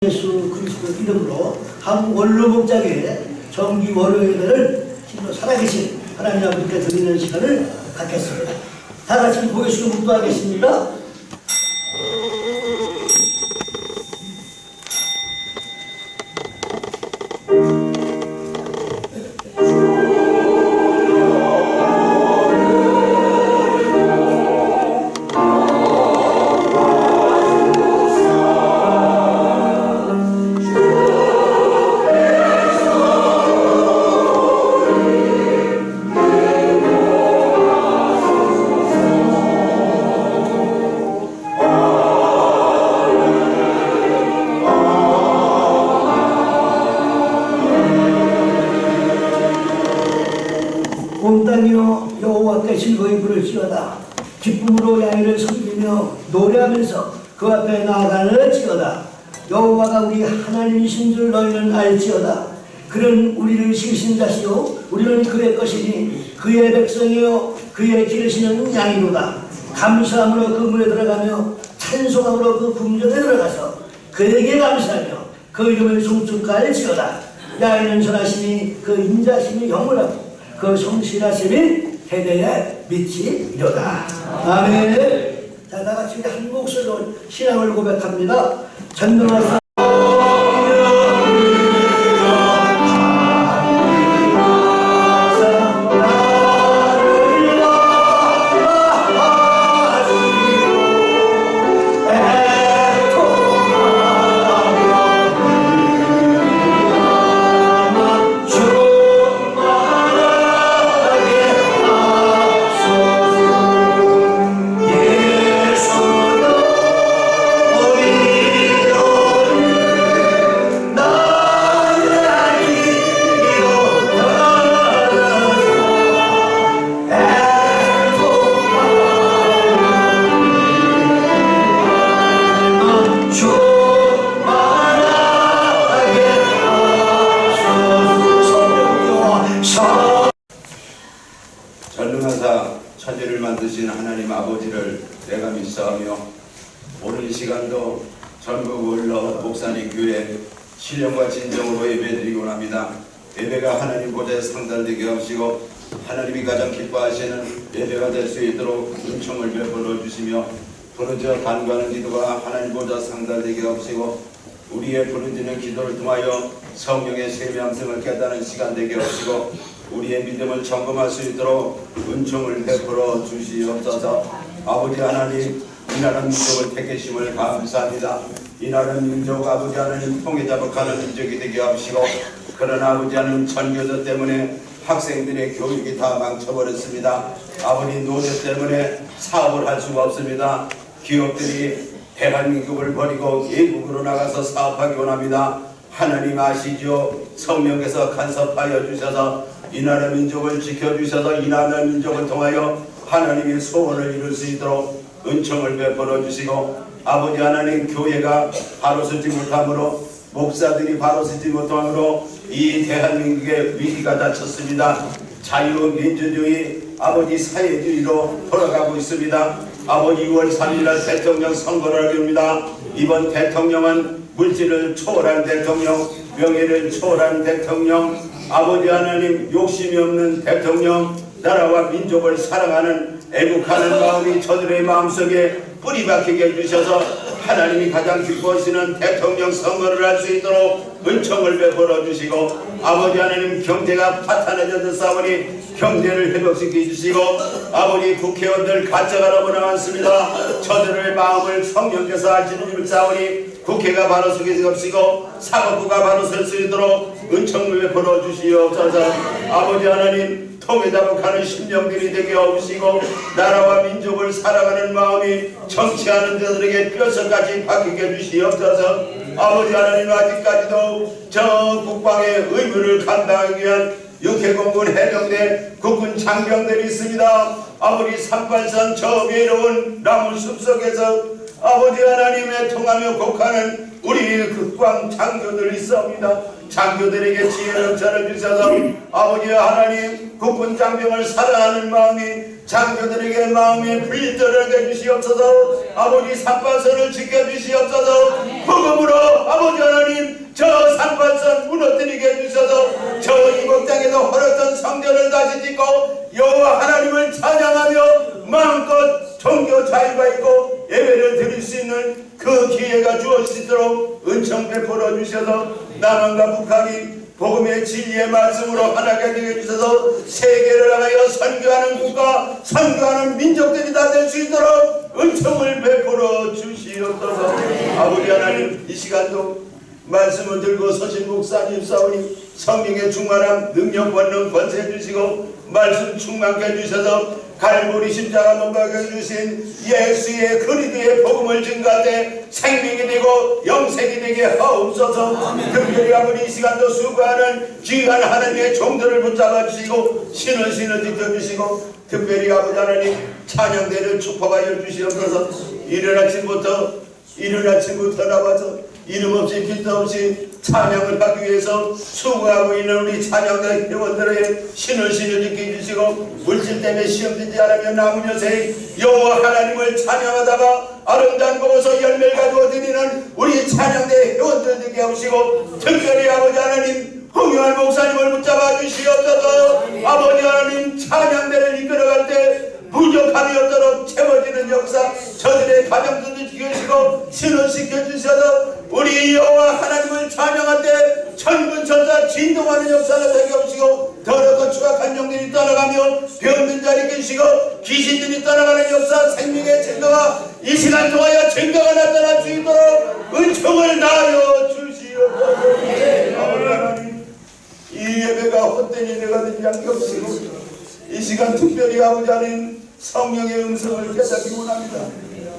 예수 그리스도 이름으로 한 원로 목장의 정기 월요일을 힘으로 살아계신 하나님 아버지께 드리는 시간을 갖겠습니다. 다 같이 고개 숙여 묵도하겠습니다. 온 땅이여 여호와께 즐거이 부를지어다. 기쁨으로 야훼를 섬기며 노래하면서 그 앞에 나아가는지어다. 여호와가 우리 하나님이신 줄 너희는 알지어다. 그는 우리를 지으신 자시요 우리는 그의 것이니 그의 백성이요 그의 기르시는 양이로다. 감사함으로 그 문에 들어가며 찬송함으로 그 궁전에 들어가서 그에게 감사하며 그 이름을 송축할지어다. 야훼는 전하심이 그 인자심이 영원하고 그 성실하심이 대대에 믿지 이르다. 아멘. 자, 다같이 한 목소리로 신앙을 고백합니다. 전능하사 전능하사 천지를 만드신 하나님 아버지를 내가 믿사하며 오늘 이 시간도 전국 원로 목사님 교회 신령과 진정으로 예배드리곤 합니다. 예배가 하나님 보좌에 상달되게 하시고 하나님이 가장 기뻐하시는 예배가 될 수 있도록 은총을 베풀어 주시며 부르짖어 간구하는 기도가 하나님 보좌 상달되게 하시고 우리의 부르짖는 기도를 통하여 성령의 세명성을 깨닫는 시간 되게 하시고 우리의 믿음을 점검할 수 있도록 은총을 베풀어 주시옵소서. 아버지 하나님, 이 나라 민족을 택하심을 감사합니다. 이 나라 민족 아버지 하나님 통해 자복하는 민족이 되게 하시고 그러나 아버지 하나님 전교조 때문에 학생들의 교육이 다 망쳐버렸습니다. 아버지 노조 때문에 사업을 할 수가 없습니다. 기업들이 대한민국을 버리고 외국으로 나가서 사업하기 원합니다. 하나님 아시죠? 성령께서 간섭하여 주셔서 이 나라 민족을 지켜주셔서 이 나라 민족을 통하여 하나님의 소원을 이룰 수 있도록 은총을 베풀어 주시고 아버지 하나님 교회가 바로 서지 못함으로 목사들이 바로 서지 못함으로 이 대한민국의 위기가 닥쳤습니다. 자유민주주의 아버지 사회주의로 돌아가고 있습니다. 아버지 6월 3일날 대통령 선거를 하게 됩니다. 이번 대통령은 물질을 초월한 대통령, 명예를 초월한 대통령, 아버지 하나님 욕심이 없는 대통령, 나라와 민족을 사랑하는 애국하는 마음이 저들의 마음속에 뿌리 박히게 해주셔서 하나님이 가장 기뻐하시는 대통령 선거를 할 수 있도록 은총을 베풀어 주시고 아버지 하나님 경제가 파탄해져 싸우니 경제를 회복시켜 주시고 아버지 국회의원들 가짜가 너무나 많습니다. 저들의 마음을 성령께서 아시는 줄 싸우니 국회가 바로 서게 없이고 사법부가 바로 설 수 있도록 은총을 베풀어 주시옵소서. 아버지 하나님 통해 자복하는 심령들이 되게 하시고 나라와 민족을 사랑하는 마음이 정치하는 자들에게 뼛속까지 박히게 해주시옵소서. 아버지 하나님 아직까지도 저 국방의 의무를 감당하기 위한 육해공군 해병대 국군 장병들이 있습니다. 아버지 38선 저 외로운 나무 숲속에서 아버지 하나님의 통하며 곡하는 우리 국방 장교들이 있습니다. 장교들에게 지혜를 전해 주셔서 아버지 하나님 국군 장병을 사랑하는 마음이 장교들에게 마음의 불리들을 내주시옵소서. 아버지 산발선을 지켜주시옵소서. 복음으로 아버지 하나님 저 산발선 무너뜨리게 해주셔서 저 이국 땅에도 헐었던 성전을 다시 짓고 여호와 하나님을 찬양하며 마음껏 종교 자유가 있고 예배를 드릴 수 있는 그 기회가 주어지도록 은총 베풀어 주셔서 남한과 북한이 복음의 진리의 말씀으로 하나가 되게 해주셔서 세계를 향하여 선교하는 국가, 선교하는 민족들이 다 될 수 있도록 은총을 베풀어 주시옵소서. 아버지 하나님, 이 시간도 말씀을 들고 서신 목사님, 사모님 성령의 충만함, 능력, 권능, 권세 주시고 말씀 충만케 해주셔서 갈보리 십자가 못 박혀 주신 예수의 그리스도의 복음을 증거할 때 생명이 되고 영생이 되게 하옵소서. 특별히 아버지 이 시간도 수고하는 귀한 하나님의 종들을 붙잡아 주시고 신을 지켜주시고 특별히 아버지 하나님 찬양대를 축복하여 주시옵소서. 이른 아침부터 나와서 이름 없이 빛도 없이 찬양을 하기 위해서 수고하고 있는 우리 찬양대 회원들의 신을 지켜 주시고 물질 때문에 시험되지 않으며 남은 여생 여호와 하나님을 찬양하다가 아름다운 곳에서 열매를 가지고 드리는 우리 찬양대 회원들 되게 하시고 특별히 아버지 하나님 홍영환 목사님을 붙잡아 주시옵소서. 아버지 하나님 찬양대를 이끌어갈 때 부족함이 없도록 채워지는 역사 저들의 가정들도 지켜주시고 신을 지켜주셔서 우리 여호와 하나님을 찬양할 때 천군 천사 진동하는 역사를 되게 하시고 더럽고 추악한 영들이 떠나가며 병든 자리 계시고 귀신들이 떠나가는 역사 생명의 증거가 이 시간 통하여 증거가 나타날 수 있도록 은총을 다하여 주시옵소서. 아버지 하나님 이 예배가 헛된 예배가 되지 않게 하시고 이 시간 특별히 아버지 하나님 성령의 음성을 깨닫기 원합니다.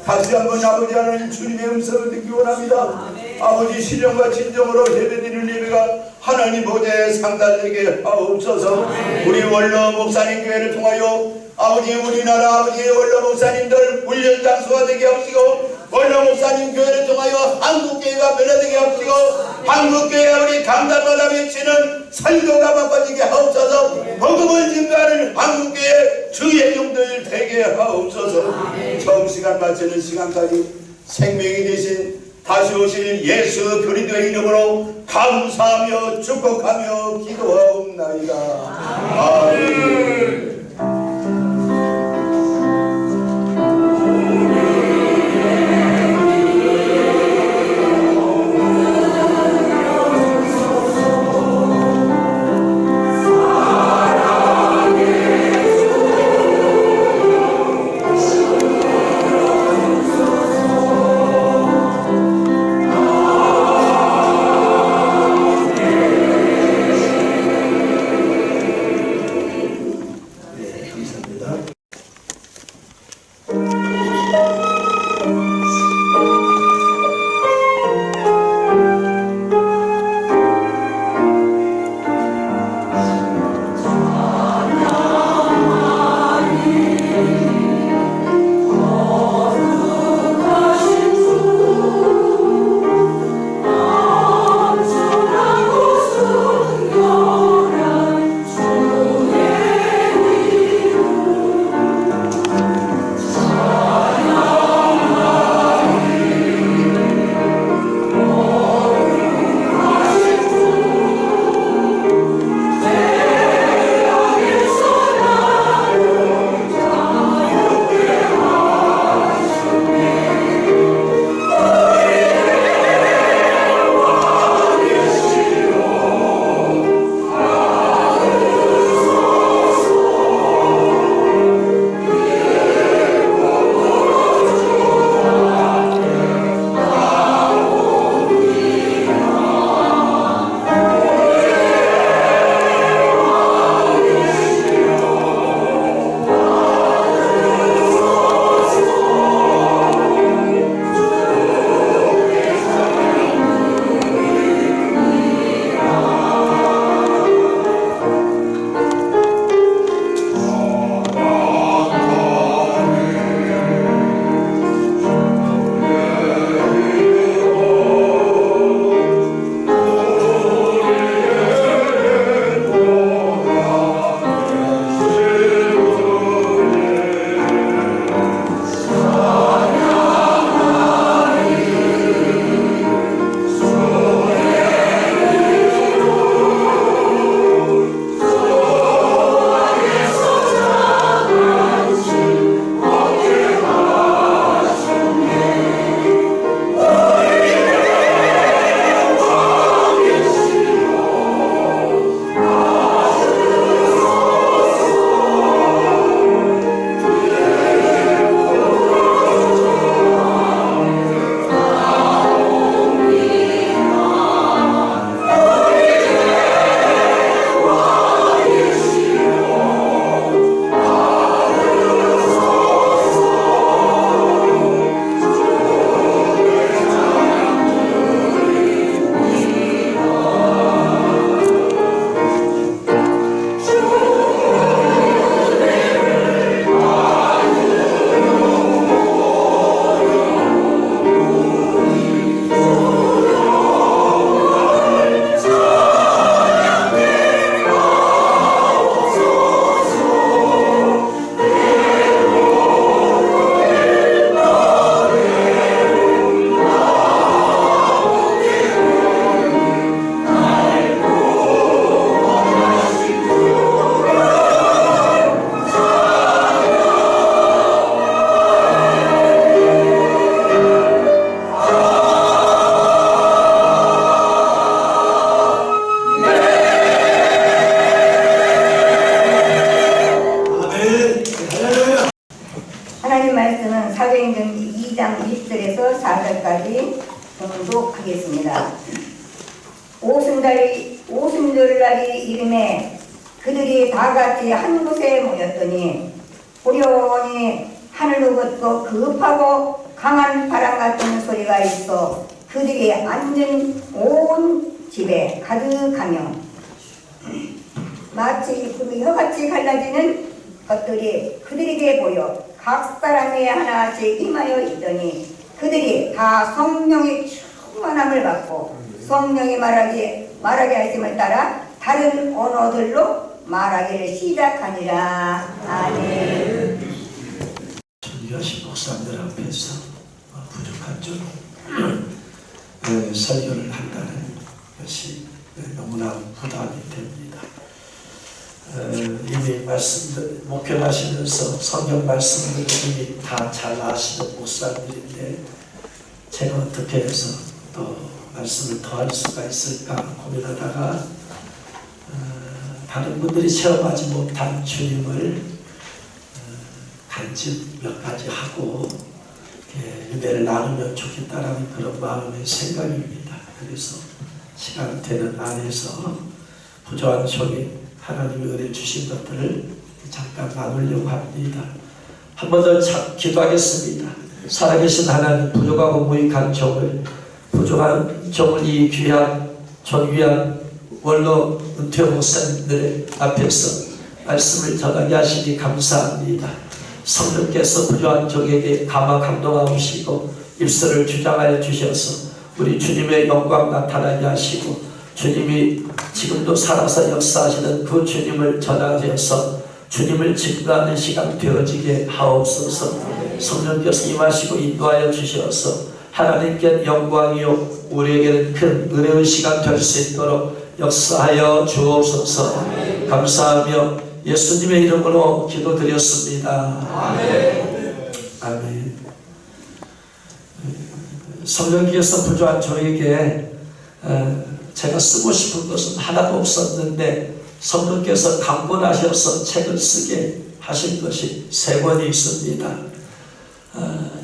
다시 한번 아버지 하나님 주님의 음성을 듣기 원합니다. 아버지 신령과 진정으로 예배드리는 예배가 하나님 보좌에 상달되게 하옵소서. 우리 원로 목사님 교회를 통하여 아버지 우리나라 아버지 원로 목사님들 훈련 장소가 되게 하시고 원로 목사님 교회를 통하여 한국교회가 변화되게 하시고 한국교회 우리 강단마다 외치는 설교가 바빠지게 하옵소서. 복음을 증거하는 한국교회 주의 종들 되게 하옵소서. 처음 시간 마치는 시간까지 생명이 되신 다시 오실 예수 그리스도의 이름으로 감사하며 축복하며 기도하옵나이다. 아멘. 사도행전 2장 1절에서 4절까지 봉독하겠습니다. 오순절날이 이름에 그들이 다 같이 한 곳에 모였더니 호련히 하늘로부터 급하고 강한 바람 같은 소리가 있어 그들이 앉은 온 집에 가득하며 마치 구름이 혀같이 갈라지는 것들이 그들에게 보여 각 사람이 하나씩 임하여 있더니 그들이 다 성령의 충만함을 받고 성령이 말하게 하심을 따라 다른 언어들로 말하기를 시작하니라. 아멘. 존귀하신 목사님들 앞에서 부족한 점 설교를 한다는 것이 너무나 부담이 됩니다. 이미 목회하시면서 성경 말씀을 이미 다 잘 아시는 목사님들인데 제가 어떻게 해서 또 말씀을 더 할 수가 있을까 고민하다가 다른 분들이 체험하지 못한 주님을 간증 몇 가지 하고 은혜를 나누면 좋겠다라는 그런 마음의 생각입니다. 그래서 시간 되는 안에서 부족한 종이 하나님의 은혜 주신 것들을 잠깐 나누려고 합니다. 한 번 더 기도하겠습니다. 살아계신 하나님, 부족하고 무익한 종을, 부족한 종을 이 귀한 존귀한 원로 은퇴 목사님들 앞에서 말씀을 전하게 하시니 감사합니다. 성령께서 부족한 종에게 감화 감동하시고 입술을 주장하여 주셔서 우리 주님의 영광 나타나게 하시고 주님이 지금도 살아서 역사하시는 그 주님을 전하셔서 주님을 증거하는 시간 되어지게 하옵소서. 성령께서 임하시고 인도하여 주셔서 하나님께 영광이요 우리에게는 큰 은혜의 시간 될 수 있도록 역사하여 주옵소서. 감사하며 예수님의 이름으로 기도드렸습니다. 아멘. 아멘. 성령께서 부족한 저에게 제가 쓰고 싶은 것은 하나도 없었는데 성령께서 강권하셔서 책을 쓰게 하신 것이 3권이 있습니다.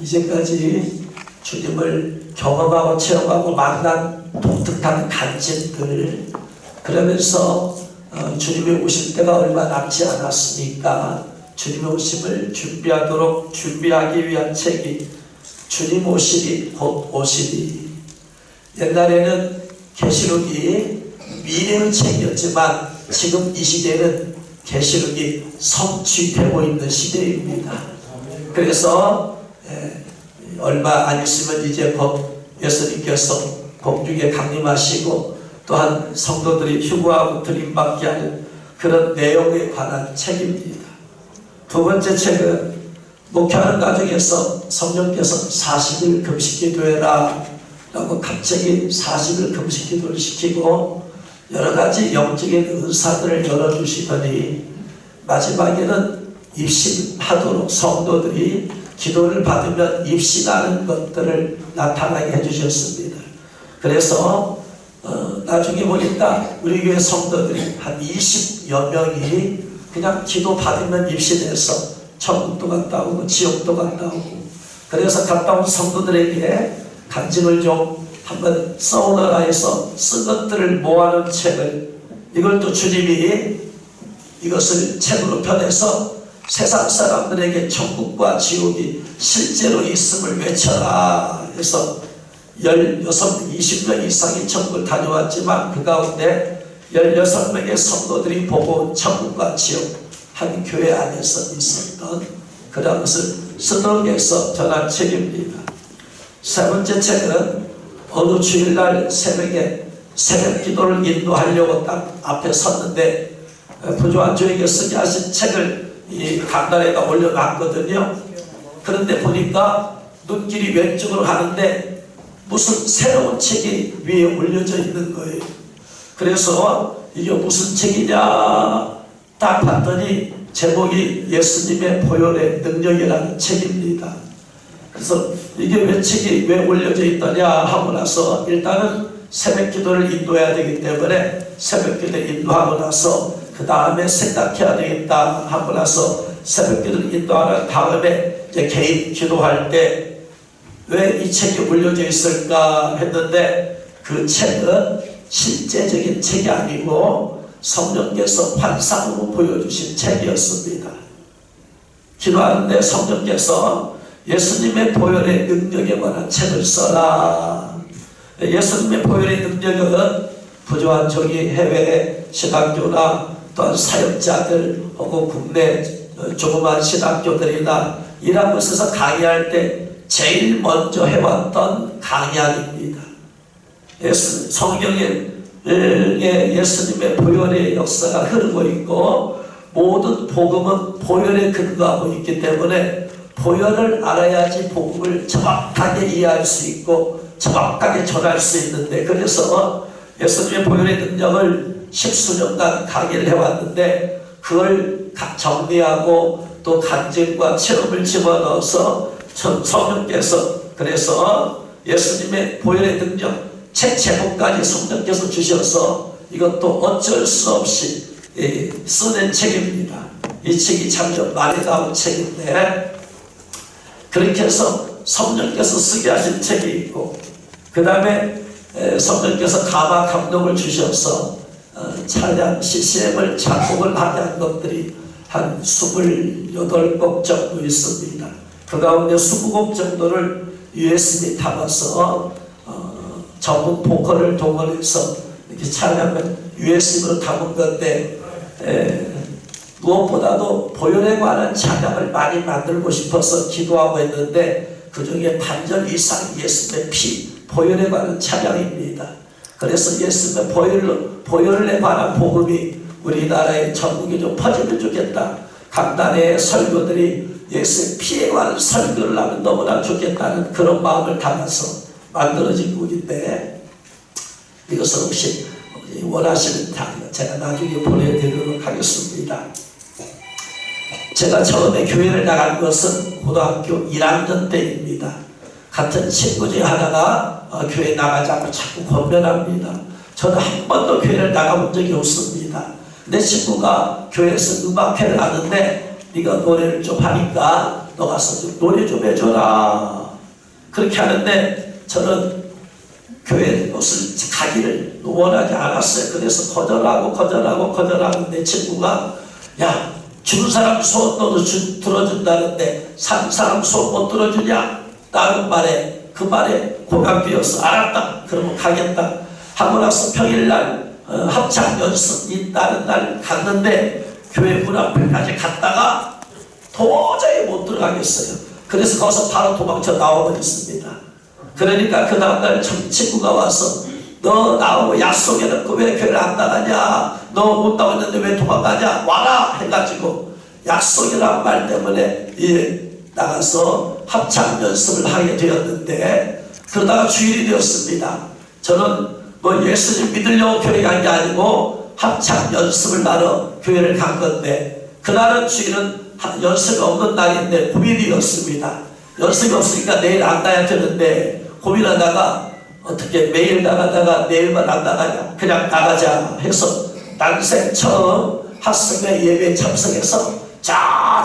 이제까지 주님을 경험하고 체험하고 만난 독특한 간증들, 그러면서 주님이 오실 때가 얼마 남지 않았으니까 주님의 오심을 준비하기 위한 책이 주님 오시리 곧 오시리. 옛날에는 계시록이 미래의 책이었지만 지금 이 시대는 계시록이 성취되고 있는 시대입니다. 그래서 얼마 안 있으면 이제 곧 예수님께서 공중에 강림하시고 또한 성도들이 휴거하고 들임받게 하는 그런 내용에 관한 책입니다. 2번째 책은 목회하는 과정에서 성령께서 40일 금식기도해라 라고 갑자기 40일 금식기도를 시키고 여러가지 영적인 은사들을 열어주시더니 마지막에는 입신하도록 성도들이 기도를 받으면 입신하는 것들을 나타나게 해주셨습니다. 그래서 나중에 보니까 우리 교회 성도들이 한 20여 명이 그냥 기도 받으면 입신해서 천국도 갔다 오고 지옥도 갔다 오고, 그래서 갔다 온 성도들에게 간증을 좀 한번 써오너라 해서 쓴 것들을 모아놓은 책을, 이걸 또 주님이 이것을 책으로 펴내서 세상 사람들에게 천국과 지옥이 실제로 있음을 외쳐라 해서 20명 이상이 천국을 다녀왔지만 그 가운데 16명의 성도들이 보고 천국과 지옥 한 교회 안에서 있었던 그런 것을 쓰덕에서 전한 책입니다. 3번째 책은 어느 주일날 새벽에 새벽 기도를 인도하려고 딱 앞에 섰는데 부조한 저에게 쓰게 하신 책을 이 간단에다 올려놨거든요. 그런데 보니까 눈길이 왼쪽으로 가는데 무슨 새로운 책이 위에 올려져 있는 거예요. 그래서 이게 무슨 책이냐 딱 봤더니 제목이 예수님의 보혈의 능력이라는 책입니다. 그래서 이게 왜 책이 왜 올려져 있더냐 하고 나서 일단은 새벽 기도를 인도해야 되기 때문에 새벽 기도 인도하고 나서 그 다음에 생각해야 되겠다 하고 나서 새벽기도를 인도하는 다음에 이제 개인 기도할 때 왜 이 책이 올려져 있을까 했는데, 그 책은 실제적인 책이 아니고 성령께서 환상으로 보여주신 책이었습니다. 기도하는데 성령께서 예수님의 보혈의 능력에 관한 책을 써라. 예수님의 보혈의 능력은 부조한 저기 해외 신학교나 또한 사역자들 혹은 국내 조그만 신학교들이나 이런 곳에서 강의할 때 제일 먼저 해왔던 강약입니다. 성경에 예수님의 보혈의 역사가 흐르고 있고 모든 복음은 보혈에 근거하고 있기 때문에 보혈을 알아야지 복음을 정확하게 이해할 수 있고 정확하게 전할 수 있는데, 그래서 예수님의 보혈의 능력을 10수년간 강의를 해왔는데 그걸 정리하고 또 간증과 체험을 집어넣어서 성령께서 그래서 예수님의 보혈의 능력 책 제목까지 성령께서 주셔서 이것도 어쩔 수 없이 써낸 책입니다. 이 책이 참 많이 나온 책인데, 그렇게 해서 성령께서 쓰게 하신 책이 있고, 그 다음에 성령께서 감화 감동을 주셔서 찬양 CCM을 작곡을 하게 한 것들이 한 28곡 정도 있습니다. 그 가운데 20곡 정도를 USB 담아서 전문 보컬을 동원해서 이렇게 찬양을 USB로 담은 건데, 무엇보다도 보혈에 관한 찬양을 많이 만들고 싶어서 기도하고 있는데 그 중에 반절 이상 예수님의 피, 보혈에 관한 찬양입니다. 그래서 예수님의 보혈에 관한 복음이 우리나라에 전국에 좀 퍼지면 좋겠다. 강단의 설교들이 예수의 피에 관한 설교를 하면 너무나 좋겠다는 그런 마음을 담아서 만들어진 곡인데, 이것은 혹시 원하시는 당 제가 나중에 보내드리도록 하겠습니다. 제가 처음에 교회를 나간 것은 고등학교 1학년 때입니다. 같은 친구 중에 하나가 교회 나가자고 자꾸 권면합니다. 저는 한 번도 교회를 나가본 적이 없습니다. 내 친구가 교회에서 음악회를 하는데 네가 노래를 좀 하니까 너 가서 좀 노래 좀 해줘라. 그렇게 하는데 저는 교회 옷을 가기를 원하지 않았어요. 그래서 거절하고 내 친구가 야, 죽은 사람 소원 너도 들어준다는데 산 사람 소원 못 들어주냐? 다른 말에 그 말에 고개가 비어서 알았다. 그러면 가겠다. 하고 나서 평일날 합창 연습 있다는 날 갔는데 교회 문 앞에까지 갔다가 도저히 못 들어가겠어요. 그래서 거기서 바로 도망쳐 나와버렸습니다. 그러니까 그 다음날 친구가 와서 너 나오고 약속해놓고 왜 교회를 안 나가냐? 너 못 나왔는데 왜 도망가냐? 와라! 해가지고 약속이라는 말 때문에 나가서 합창 연습을 하게 되었는데, 그러다가 주일이 되었습니다. 저는 뭐 예수님 믿으려고 교회 간 게 아니고 합창 연습을 하러 교회를 간 건데, 그날은 주일은 연습이 없는 날인데 고민이었습니다. 연습이 없으니까 내일 안 가야 되는데 고민하다가 어떻게 매일 나가다가 내일만 안 나가냐, 그냥 나가자 해서 난생 처음 학생회 예배에 참석해서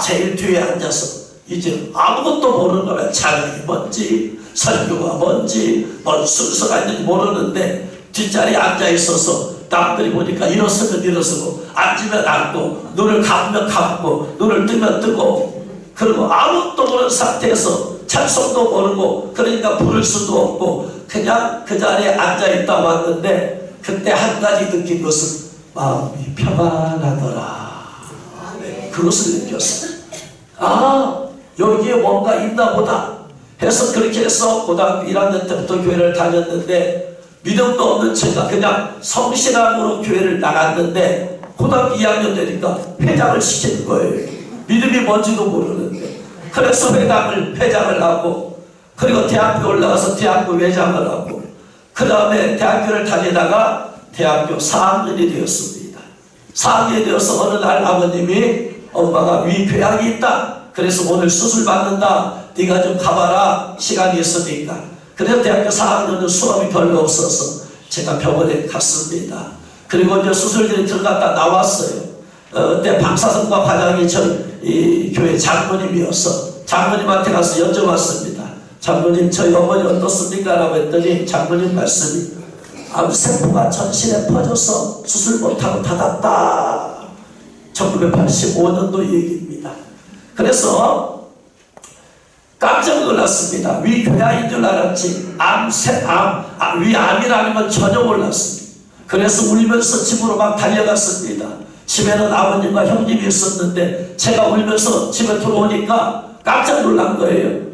제일 뒤에 앉아서 이제 아무것도 모르는 거야. 찬양이 뭔지 설교가 뭔지 뭔 순서가 있는지 모르는데 뒷자리에 앉아있어서 남들이 보니까 일어서면 일어서고 앉으면 앉고 눈을 감으면 감고 눈을 뜨면 뜨고, 그리고 아무것도 모르는 상태에서 찬송도 모르고 그러니까 부를 수도 없고 그냥 그 자리에 앉아있다 왔는데, 그때 한 가지 느낀 것은 마음이 평안하더라. 그것을 느꼈어요. 여기에 뭔가 있나 보다 해서 그렇게 해서 고등학교 1학년 때부터 교회를 다녔는데, 믿음도 없는 제가 그냥 성실함으로 교회를 나갔는데 고등학교 2학년 되니까 회장을 시키는 거예요. 믿음이 뭔지도 모르는데. 그래서 회장을 하고, 그리고 대학교 올라가서 대학교 회장을 하고, 그 다음에 대학교를 다니다가 대학교 4학년이 되었습니다. 4학년이 되어서 어느 날 아버님이 엄마가 위궤양이 있다. 그래서 오늘 수술 받는다. 네가 좀 가봐라. 시간이 있으니까. 그래서 대학교 4학년은 수업이 별로 없어서 제가 병원에 갔습니다. 그리고 이제 수술실에 들어갔다 나왔어요. 그때 방사선과 과장이 이 교회 장로님이어서 장로님한테 가서 여쭤봤습니다. 장로님, 저희 어머니 어떻습니까? 라고 했더니 장로님 말씀이 암세포가 전신에 퍼져서 수술 못하고 닫았다. 1985년도 얘기입니다. 그래서 깜짝 놀랐습니다. 위궤양인 줄 알았지 위암이라는 건 전혀 몰랐습니다. 그래서 울면서 집으로 막 달려갔습니다. 집에는 아버님과 형님이 있었는데 제가 울면서 집에 들어오니까 깜짝 놀란 거예요.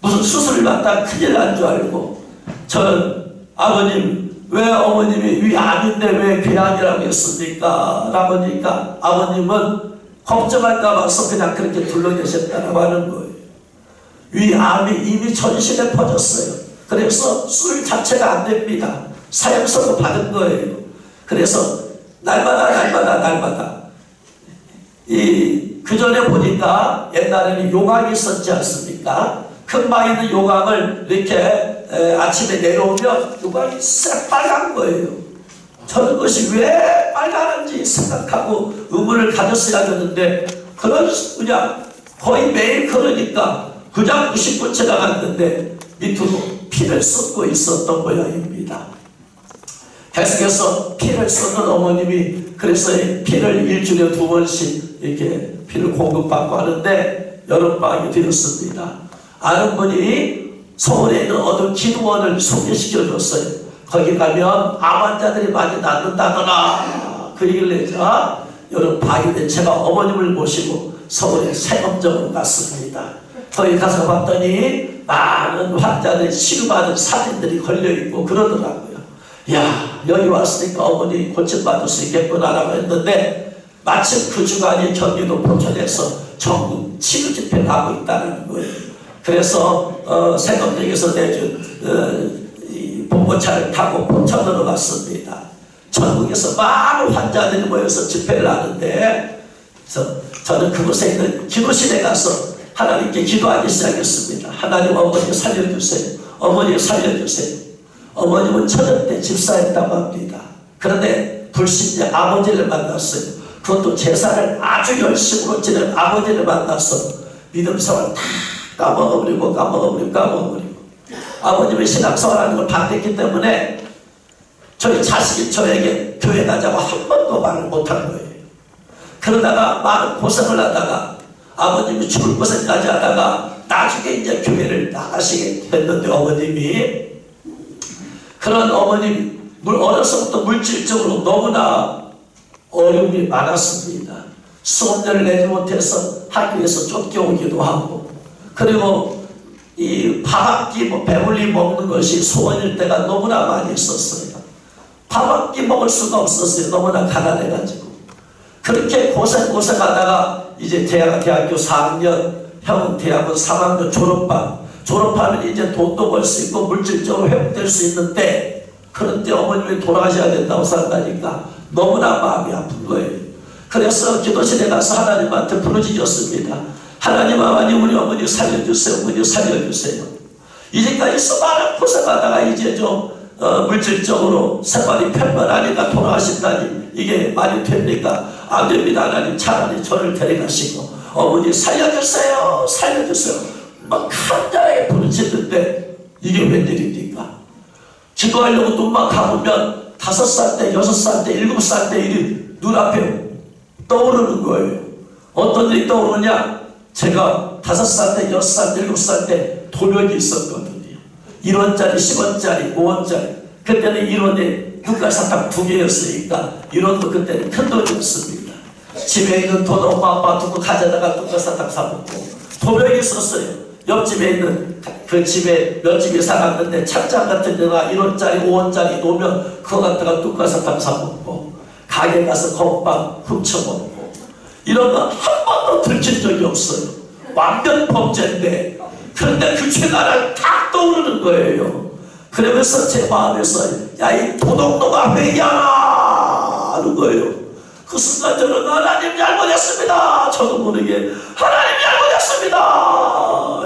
무슨 수술을 받다 큰일 난 줄 알고. 저는 아버님, 왜 어머님이 위암인데 왜 궤양이라고 했습니까? 라고 하니까 아버님은 걱정할까 봐서 그냥 그렇게 둘러 계셨다고 하는 거예요. 위암이 이미 전신에 퍼졌어요. 그래서 술 자체가 안 됩니다. 사형선고 받은 거예요. 그래서 날마다 그 전에 보니까 옛날에는 요강이 있었지 않습니까? 금방 있는 요강을 이렇게 아침에 내려오면 요강이 새빨간 거예요. 저는 그것이 왜 빨간지 생각하고 의문을 가졌어야겠는데 그냥 거의 매일 그러니까 그냥 99채 나갔는데 밑으로 피를 쏟고 있었던 모양입니다. 계속해서 피를 쏟는 어머님이 그래서 피를 일주일에 2번씩 이렇게 피를 공급받고 하는데 여름방학이 되었습니다. 아는 분이 서울에 있는 어떤 기도원을 소개시켜줬어요. 거기 가면 암 환자들이 많이 낫는다더라. 그 얘기를 내자 여름방학이 된 제가 어머님을 모시고 서울에 세검정으로 갔습니다. 거기 가서 봤더니 많은 환자들이 치료받은 사진들이 걸려있고 그러더라고요. 야, 여기 왔으니까 어머니 고침받을 수 있겠구나라고 했는데 마침 그 주간이 경기도 포천에서 전국 치료 집회를 하고 있다는 거예요. 그래서 세검정에서 내준 이 봉고차를 타고 포천으로 갔습니다. 전국에서 많은 환자들이 모여서 집회를 하는데 저는 그곳에 있는 기도실에 가서 하나님께 기도하기 시작했습니다. 하나님, 어머니 살려주세요. 어머니 살려주세요. 어머님은 천연 때 집사했다고 합니다. 그런데 불신자 아버지를 만났어요. 그것도 제사를 아주 열심으로 지낸 아버지를 만나서 믿음 생활 다 까먹어버리고 아버님의 신앙생활하는 걸 반대했기 때문에 저희 자식이 저에게 교회 가자고 한 번도 말을 못한 거예요. 그러다가 많은 고생을 하다가 아버님이 죽을 고생까지 하다가 나중에 이제 교회를 나가시게 됐는데 어머님이 그런 어머님 어려서부터 물질적으로 너무나 어려움이 많았습니다. 수업료를 내지 못해서 학교에서 쫓겨오기도 하고 그리고 이 밥 한 끼 배불리 먹는 것이 소원일 때가 너무나 많이 있었어요. 밥 한 끼 먹을 수가 없었어요. 너무나 가난해가지고 그렇게 고생하다가 이제 대학교 4학년 형은 대학원 3학년 졸업하면 이제 돈도 벌 수 있고 물질적으로 회복될 수 있는데 그런데 어머님이 돌아가셔야 된다고 생각하니까 너무나 마음이 아픈 거예요. 그래서 기도실에 가서 하나님한테 부르짖었습니다. 하나님, 우리 어머니 살려주세요. 어머니 살려주세요. 이제까지 수많은 고생하다가 이제 좀 물질적으로 생활이 편만하니까 돌아가신다니 이게 말이 됩니까? 안 됩니다. 하나님, 차라리 저를 데려가시고 어머니 살려주세요. 막 간절하게 부르짖는데 이게 웬일입니까? 기도하려고 눈만 감으면 5살 때, 6살 때, 7살 때 일이 눈앞에 떠오르는 거예요. 어떤 일이 떠오르냐? 제가 5살 때, 6살 때, 7살 때 도력이 있었거든요. 1원짜리, 10원짜리, 5원짜리. 그때는 1원에 육갈사탕 2개였으니까 1원도 그때는 큰 돈이었습니다. 집에 있는 돈 엄마 아빠 두고 가져다가 육갈사탕 사먹고 도력이 있었어요. 옆집에 있는 그 집에 몇 집이 살았는데 찬장 같은 데가 1원짜리 5원짜리 놓으면 그거 갖다가 뚝가사탕 사먹고 가게 가서 건빵 훔쳐먹고 이런 거 한 번도 들킨 적이 없어요. 완전 범죄인데 그런데 그 죄가 딱 떠오르는 거예요. 그러면서 제 마음에서 야, 이 도둑놈아 회개하라 하는 거예요. 그 순간 저는 하나님 잘못했습니다. 저도 모르게 하나님 잘못했습니다.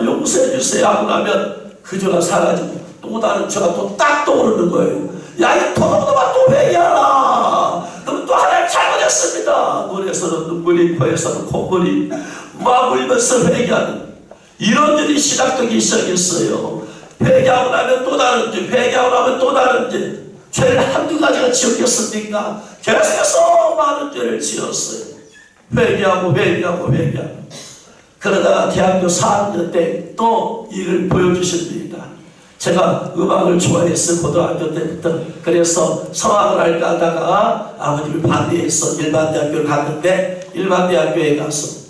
용서해 주세요 하고 나면 그 죄가 사라지고 또 다른 죄가 또 딱 떠오르는 거예요. 야, 이 도둑놈아, 또 회개하라. 그럼 또 하나님 잘못했습니다. 눈에서는 눈물이, 코에서는 콧물이 막 울면서 회개하는 이런 일이 시작되기 시작했어요. 회개하고 나면 또 다른 죄, 회개하고 나면 또 다른 죄. 죄를 한두 가지가 지었겠습니까? 계속해서 많은 죄를 지었어요. 회개하고 그러다가 대학교 4학년 때 또 일을 보여주십니다. 제가 음악을 좋아했어요. 고등학교 때부터. 그래서 성악을 할까 하다가 아버님이 반대해서 일반대학교를 갔는데 일반대학교에 가서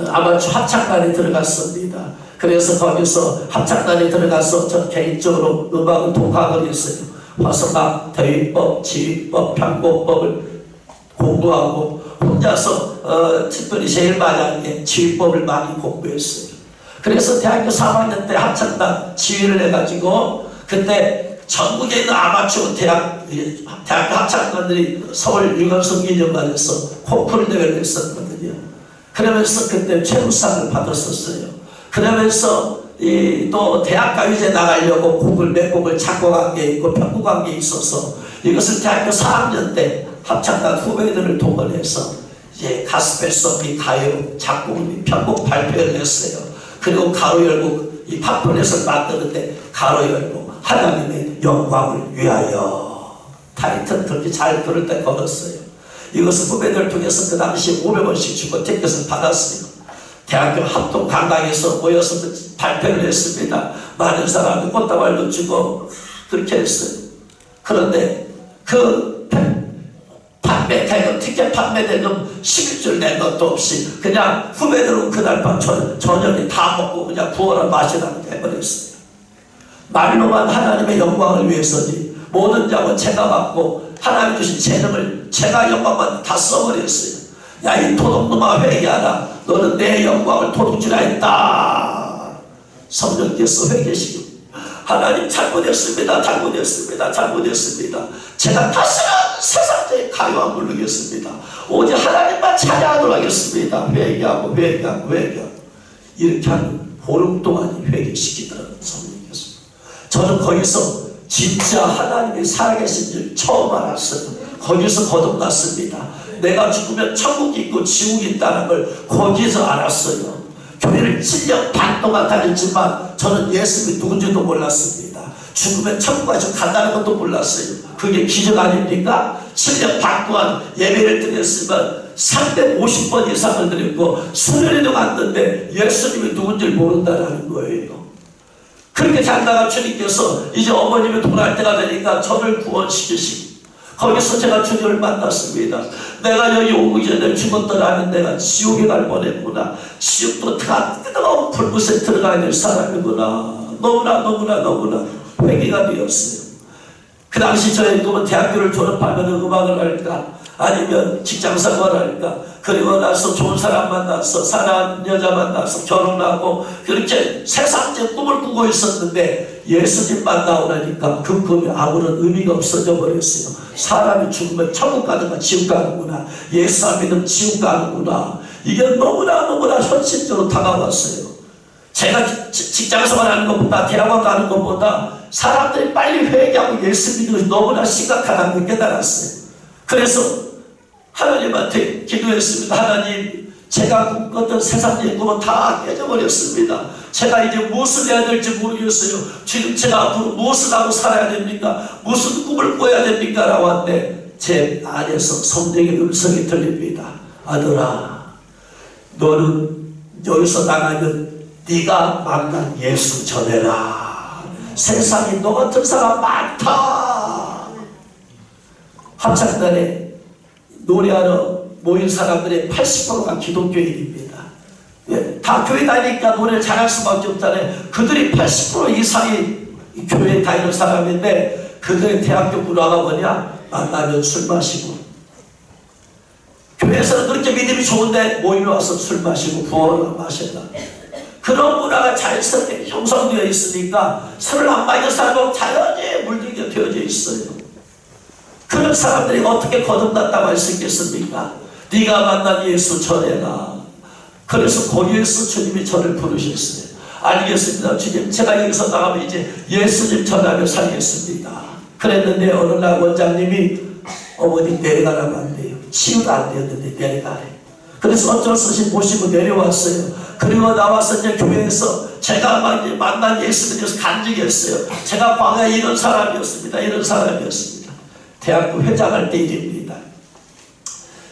아마추어 합창단에 들어갔습니다. 그래서 거기서 합창단에 들어가서 저 개인적으로 음악을 독학을 했어요. 화성악, 대위법, 지휘법, 편곡법을 공부하고 혼자서 특별히 제일 많이 한 게 지휘법을 많이 공부했어요. 그래서 대학교 3학년 때 합창단 지휘를 해가지고 그때 전국에 있는 아마추어 대학교 합창단들이 서울 유관성기념관에서 콩쿠르 대회를 했었거든요. 그러면서 그때 최우상을 받았었어요. 그러면서 또 대학가요제 나가려고 곡을 몇 곡을 작곡한 게 있고 편곡한 게 있어서 이것을 대학교 4학년 때 합창단 후배들을 동원해서 이제 가스펠 수업이 가요, 작곡, 편곡 발표를 했어요. 그리고 가로 열고 이 팝콘에서 만드는데 가로 열고 하나님의 영광을 위하여 타이틀 그렇게 잘 들을 때 걸었어요. 이것을 후배들 통해서 그 당시에 500원씩 주고 티켓을 받았어요. 대학교 합동 강당에서 모여서 발표를 했습니다. 많은 사람이 꽃다발도 주고 그렇게 했어요. 그런데 그 판매 대금, 티켓 판매 대금 11줄 낸 것도 없이 그냥 후배들은 그날 밤 저녁에 다 먹고 그냥 부어라 마시라고 해버렸어요. 말로만 하나님의 영광을 위해서지 모든 장은 제가 받고 하나님 주신 재능을 제가 영광만 다 써버렸어요. 야, 이 도둑놈아 회개하라. 너는 내 영광을 도둑질하 했다. 성령께서 회개시키고 하나님 잘못했습니다. 제가 다시는 세상에 가요와 부르겠습니다. 오직 하나님만 찬양하도록 하겠습니다. 회개하고 이렇게 하는 보름 동안 회개시키더라고요. 성령께서. 저는 거기서 진짜 하나님이 살아계신 줄 처음 알았어요. 거기서 거듭났습니다. 내가 죽으면 천국이 있고 지옥이 있다는 걸 거기서 알았어요. 교회를 7년 반 동안 다녔지만 저는 예수님이 누군지도 몰랐습니다. 죽으면 천국까지 간다는 것도 몰랐어요. 그게 기적 아닙니까? 7년 반 동안 예배를 드렸으면 350번 이상을 드렸고 수련회도 갔는데 예수님이 누군지 모른다는 거예요. 그렇게 살다가 주님께서 이제 어머님이 돌아갈 때가 되니까 저를 구원시키시고 거기서 제가 주님을 만났습니다. 내가 여기 오기 전에 죽었더라면 내가 지옥에 갈 뻔했구나. 지옥도 뜨거운 불못에 들어가야 될 사람이구나. 너무나 회개가 되었어요. 그 당시 저의 꿈은 대학교를 졸업하면 음악을 할까 아니면 직장생활을 할까 그리고 나서 좋은 사람 만나서 사랑하는 여자 만나서 결혼하고 그렇게 세상적 꿈을 꾸고 있었는데 예수님 만나고 나니까 그 꿈이 아무런 의미가 없어져 버렸어요. 사람이 죽으면 천국 가는가 지옥 가는구나. 예수 안 믿으면 지옥 가는구나. 이게 너무나 현실적으로 다가왔어요. 제가 직장생활 하는 것보다 대학원 가는 것보다 사람들이 빨리 회개하고 예수 믿는 것이 너무나 심각하다는 걸 깨달았어요. 그래서 하나님한테 기도했습니다. 하나님, 제가 꿈꿨던 세상의 꿈은 다 깨져버렸습니다. 제가 이제 무엇을 해야 될지 모르겠어요. 지금 제가 앞으로 무엇을 하고 살아야 됩니까? 무슨 꿈을 꿔야 됩니까? 라고 하는데 제 안에서 성령의 음성이 들립니다. 아들아, 너는 여기서 나가면 네가 만난 예수 전해라. 세상에 너 같은 사람 많다. 합창단에 노래하러 모인 사람들의 80%가 기독교인입니다. 예, 다 교회 다니니까 노래를 잘할 수밖에 없잖아요. 그들이 80% 이상이 교회에 다니는 사람인데 그들의 대학교 문화가 뭐냐? 만나면 술 마시고 교회에서는 그렇게 믿음이 좋은데 모임에 와서 술 마시고 부어라 마신다. 그런 문화가 자연스럽게 형성되어 있으니까 술을 안 마시는 사람은 자연히 물들게 되어져 있어요. 그런 사람들이 어떻게 거듭났다고 할 수 있겠습니까? 네가 만난 예수 전해라. 그래서 거기에서 주님이 저를 부르셨어요. 알겠습니다. 주님, 제가 여기서 나가면 이제 예수님 전하며 살겠습니다. 그랬는데 어느 날 원장님이 어머니 내려가라고 한대요. 치유도 안 되었는데 내려가래. 그래서 어쩔 수 없이 모시고 내려왔어요. 그리고 나와서 이제 교회에서 제가 만난 예수님께서 간증했어요. 제가 광야에 이런 사람이었습니다. 이런 사람이었습니다. 대학교 회장할 때 일입니다.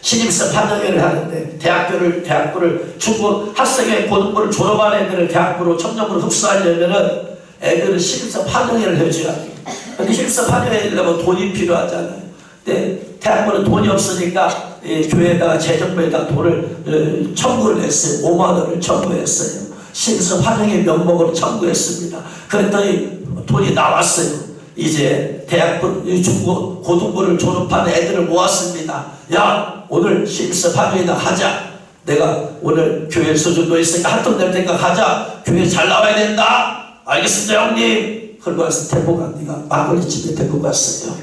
신입생 판정회를 하는데 대학교를 중고 학생회 고등부를 졸업한 애들을 대학교로 청년부로 흡수하려면은 애들은 신입생 판정회를 해줘야 돼요. 근데 신입생 판정회를 하려면 돈이 필요하잖아요. 근데 대학교는 돈이 없으니까 교회에다가 재정부에다가 돈을 청구를 했어요. 5만 원을 청구했어요. 신입생 판정회 명목으로 청구했습니다. 그랬더니 돈이 나왔어요. 이제 대학부 중고 고등부를 졸업한 애들을 모았습니다. 야, 오늘 신입생 판정회나 하자. 내가 오늘 교회 수준도 있으니까 한턱 낼 테니까 가자. 교회 잘 나와야 된다. 알겠습니다 형님. 그러고 와서 데리고 갑니다. 막걸리 집에 데리고 갔어요.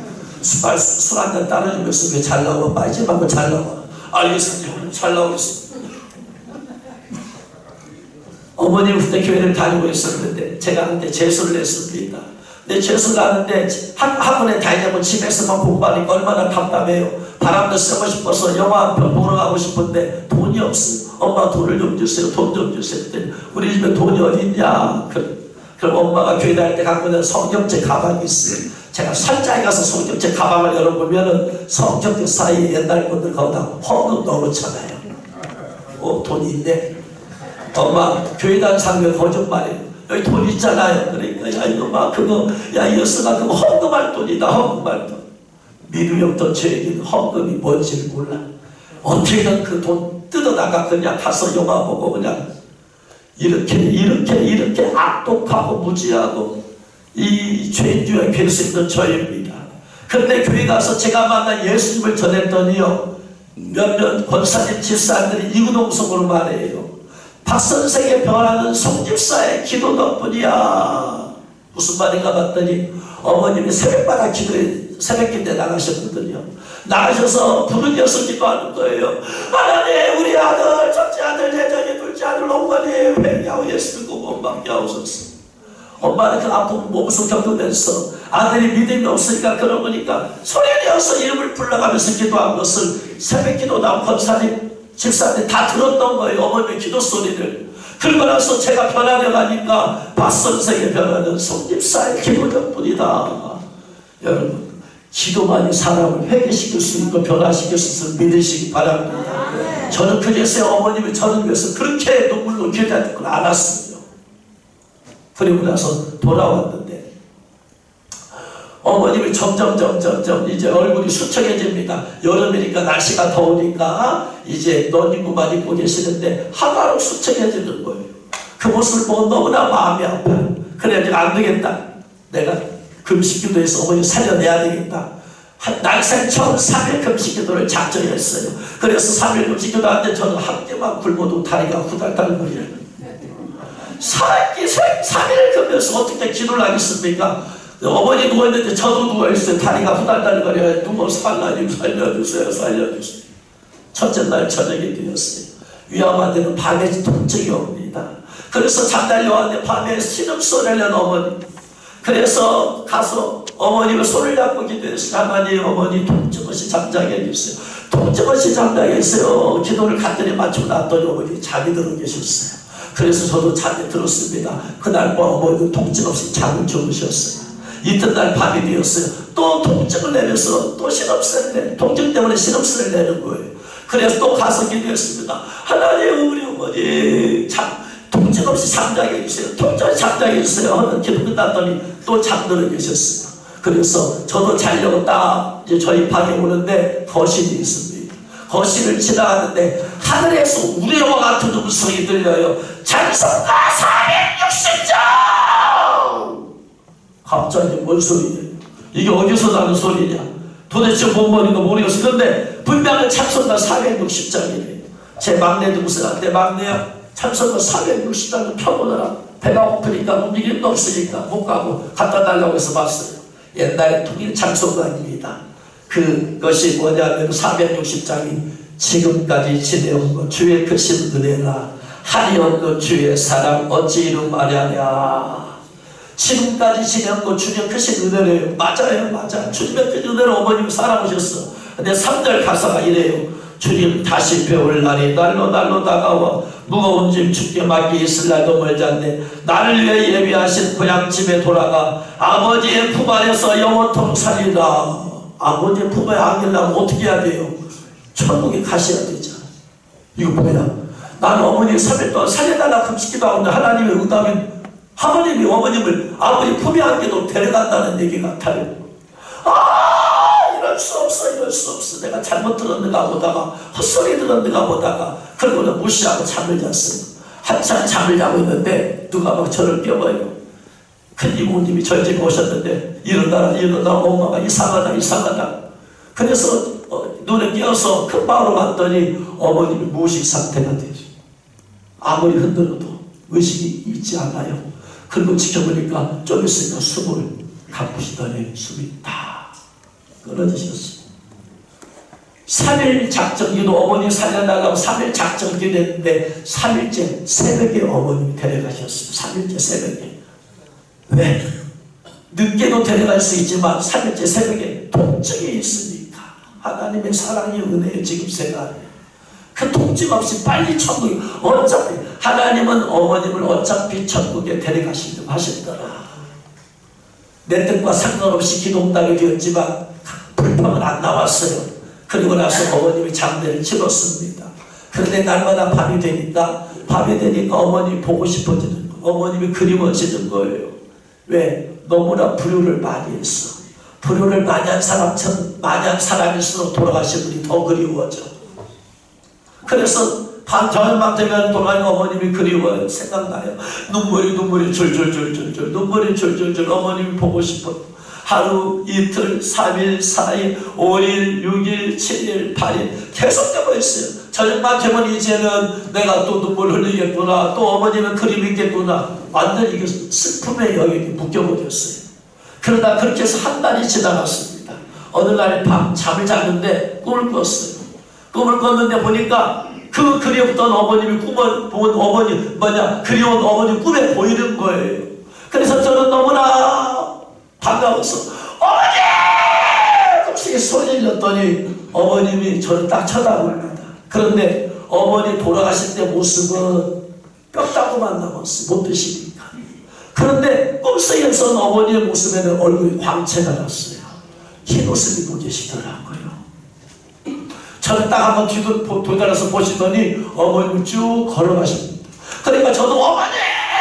술 한잔 따라주면서 왜 잘 나와? 빠지지 말고 잘 나와. 알겠습니다 형님. 잘 나오겠습니다. 어머님 그때 교회를 다니고 있었는데 제가 그때 재수를 했습니다. 근데 재수를 하는데 학원에 다니려면 집에서만 공부하니까 얼마나 답답해요. 바람도 쐬고 싶어서 영화 한 편 보러 가고 싶은데 돈이 없어요. 엄마 돈을 좀 주세요. 돈 좀 주세요. 그랬더니 우리 집에 돈이 어디 있냐. 그럼 엄마가 교회 다닐 때 갖고 있는 성경책 가방이 있어요. 제가 살짝에 가서 성경책 가방을 열어보면은 성경책 사이에 옛날 분들 거기다 헌금 넣어놓잖아요. 돈이 있네. 엄마 교회 다니는 사람이 거짓말이에요. 여기 돈 있잖아요. 그러니까 야 이놈아 그거 야 여수가 그거 헌금할 돈이다. 헌금할 돈. 미루였던 저에게는 헌금이 뭔지를 몰라. 어떻게든 그 돈 뜯어다가 그냥 가서 영화 보고 그냥 이렇게 악독하고 무지하고 이 죄인주의 될 수 있는 저입니다. 그런데 교회 가서 제가 만난 예수님을 전했더니요 몇몇 권사님 집사님들이 이구동성으로 말해요. 박선생의 변화는 송집사의 기도 덕분이야. 무슨 말인가 봤더니 어머님이 새벽마다 새벽기도에 나가셨거든요. 나가셔서 부르짖어서 기도하는 거예요. 하나님 우리 아들 첫째 아들 대전이 둘째 아들 어머니 회개하고 예수를 구원받게 하옵소서. 엄마는 그 아픈 몸소 겪으면서 아들이 믿음이 없으니까 그런 거니까 소리내어서 이름을 불러가면서 기도한 것을 새벽기도 나온 권사님 집사한테 다 들었던 거예요. 어머니의 기도 소리를. 그러고 나서 제가 변화되어 가니까 박선생의 변화는 송집사의 기도 덕분이다. 여러분 기도만이 사람을 회개시킬 수 있고 변화시킬 수 있음을 믿으시기 바랍니다. 저는 그제서야 어머님이 저를 위해서 그렇게 눈물로 기도할 걸 알았어요. 그리고 나서 돌아왔는데 어머님이 점점 이제 얼굴이 수척해집니다. 여름이니까 날씨가 더우니까 이제 넌입구만 입고 계시는데 하나로 수척해지는 거예요. 그 모습을 보고 너무나 마음이 아파요. 그래 내가 안 되겠다. 내가 금식기도해서 어머니 살려내야 되겠다. 날생 처음 3일 금식기도를 작정했어요. 그래서 3일 금식기도 하는데 저는 한 개만 굶어도 다리가 후달달거려요. 3일 금면서 어떻게 기도를 하겠습니까? 어머니 누워있는데 저도 누워있어요. 다리가 후달달거려요. 누워서 하나님 살려주세요. 살려주세요. 첫째 날 저녁이 되었어요. 위험한 데는 밤에 통증이 옵니다. 그래서 잠달려 왔는데 밤에 신음소리를 낸 어머니. 그래서 가서 어머니가 손을 잡고 기도했어요. 하나님 어머니 통증 없이 잠자게 해주세요. 통증 없이 잠자게 했어요. 기도를 간단히 맞추고 났더니 어머니 잠이 들어 계셨어요. 그래서 저도 잠이 들었습니다. 그날 밤 어머니도 통증 없이 잠을 주무셨어요. 이튿날 밤이 되었어요. 또 통증을 내면서 또 신음소리를 내는 통증 때문에 신음소리를 내는 거예요. 그래서 또 가서 기도했습니다. 하나님 우리 어머니 통증 없이 잠자게 해주세요. 통증 없이 잠자게 해주세요. 하는 기도 끝났더니 또 잠들어 계셨어요. 그래서 저도 자려고 딱 이제 저희 방에 오는데 거실이 있습니다. 거실을 지나가는데 하늘에서 우레와 같은 음성이 들려요. 찬송가 460장! 갑자기 뭔 소리냐? 이게 어디서 나는 소리냐? 도대체 뭔 말인가 모르겠어요. 그런데 분명히 찬송가 460장이에요. 제 막내 동생한테 막내야 찬송가 460장을 펴보느라 배가 고프니까 움직임도 없으니까 못 가고 갖다 달라고 해서 봤어요. 옛날에 통일 찬송가입니다. 그것이 뭐냐면 460장이 지금까지 지내온 것 주의 크신 은혜나 한이 없는 주의 사랑 어찌 이루 말하냐. 지금까지 지낸 거 주님 크신 은혜래요. 맞아요, 맞아. 주님의 그 은혜로 어머님이 살아오셨어. 근데 3절 가사가 이래요. 주님 다시 배울 날이 날로 다가와 무거운 짐 주께 맡기 있을 날도 멀지 않네. 나를 위해 예비하신 고향집에 돌아가 아버지의 품 안에서 영원토록 살리라. 아버지의 품에 안기려면 어떻게 해야 돼요? 천국에 가셔야 되잖아. 이거 뭐야? 나는 어머니 3일 동안 살려달라 금식기도 하는데 하나님의 응답이 하나님이 어머님을 아버지 품에 안기도록 데려간다는 얘기 같아요. 이럴 수 없어. 내가 잘못 들었는가 보다가 헛소리 들었는가 보다가 그러고는 무시하고 잠을 잤어요. 한참 잠을 자고 있는데 누가 막 저를 깨워요. 큰 이모님이 저희 집에 오셨는데 일어나라 엄마가 이상하다. 그래서 눈에 끼어서 금방으로 갔더니 어머님이 무의식 상태가 되죠. 아무리 흔들어도 의식이 있지 않아요. 그리고 지켜보니까 좀 있으니까 숨을 가쁘시더니 숨이 다 끊어지셨어요. 3일 작정기도 어머니 살려달라고 3일 작정기도 했는데 3일째 새벽에 어머님이 데려가셨어요. 3일째 새벽에. 왜? 늦게도 데려갈 수 있지만 3일째 새벽에 통증이 있으니까 하나님의 사랑의 은혜의 지금 생활 그 통증 없이 빨리 천국에 어차피 하나님은 어머님을 어차피 천국에 데려가시려고 하셨더라. 내 뜻과 상관없이 기도응답이 되었지만 불평은 안 나왔어요. 그리고 나서 어머님이 장례를 치렀습니다. 그런데 날마다 밤이 되니까 어머님이 보고 싶어지는 거예요. 어머님이 그리워지는 거예요. 왜? 너무나 불효를 많이 했어. 불효를 많이 한 사람일수록 돌아가신 분이 더 그리워져. 그래서 저녁만 되면 돌아가는 어머님이 그리워요. 생각나요. 눈물이 줄줄줄 어머님이 보고 싶어요. 하루, 이틀, 3일, 4일, 5일, 6일, 7일, 8일 계속되고 있어요. 저녁만 되면 이제는 내가 또 눈물 흘리겠구나. 또 어머님은 그림 있겠구나. 완전히 이게 슬픔의 영역이 묶여버렸어요. 그러다 그렇게 해서 한 달이 지나갔습니다. 어느 날 밤 잠을 잤는데 꿈을 꿨어요. 꿈을 꿨는데 보니까 그 그리웠던 어머님이 꿈을 본 어머님 그리운 어머님 꿈에 보이는 거예요. 그래서 저는 너무나 반가워서 어머니! 갑자기 소리를 냈더니 어머님이 저를 딱 쳐다봅니다. 그런데 어머니 돌아가실 때 모습은 뼈다구만 남았어요. 못 드시니까. 그런데 꿈속에서는 어머니의 모습에는 얼굴이 광채가 났어요. 흰 옷을 입고 계시더라고요. 저는 딱 한번 도달해서 보시더니 어머님이 쭉 걸어가십니다. 그러니까 저도 어머니!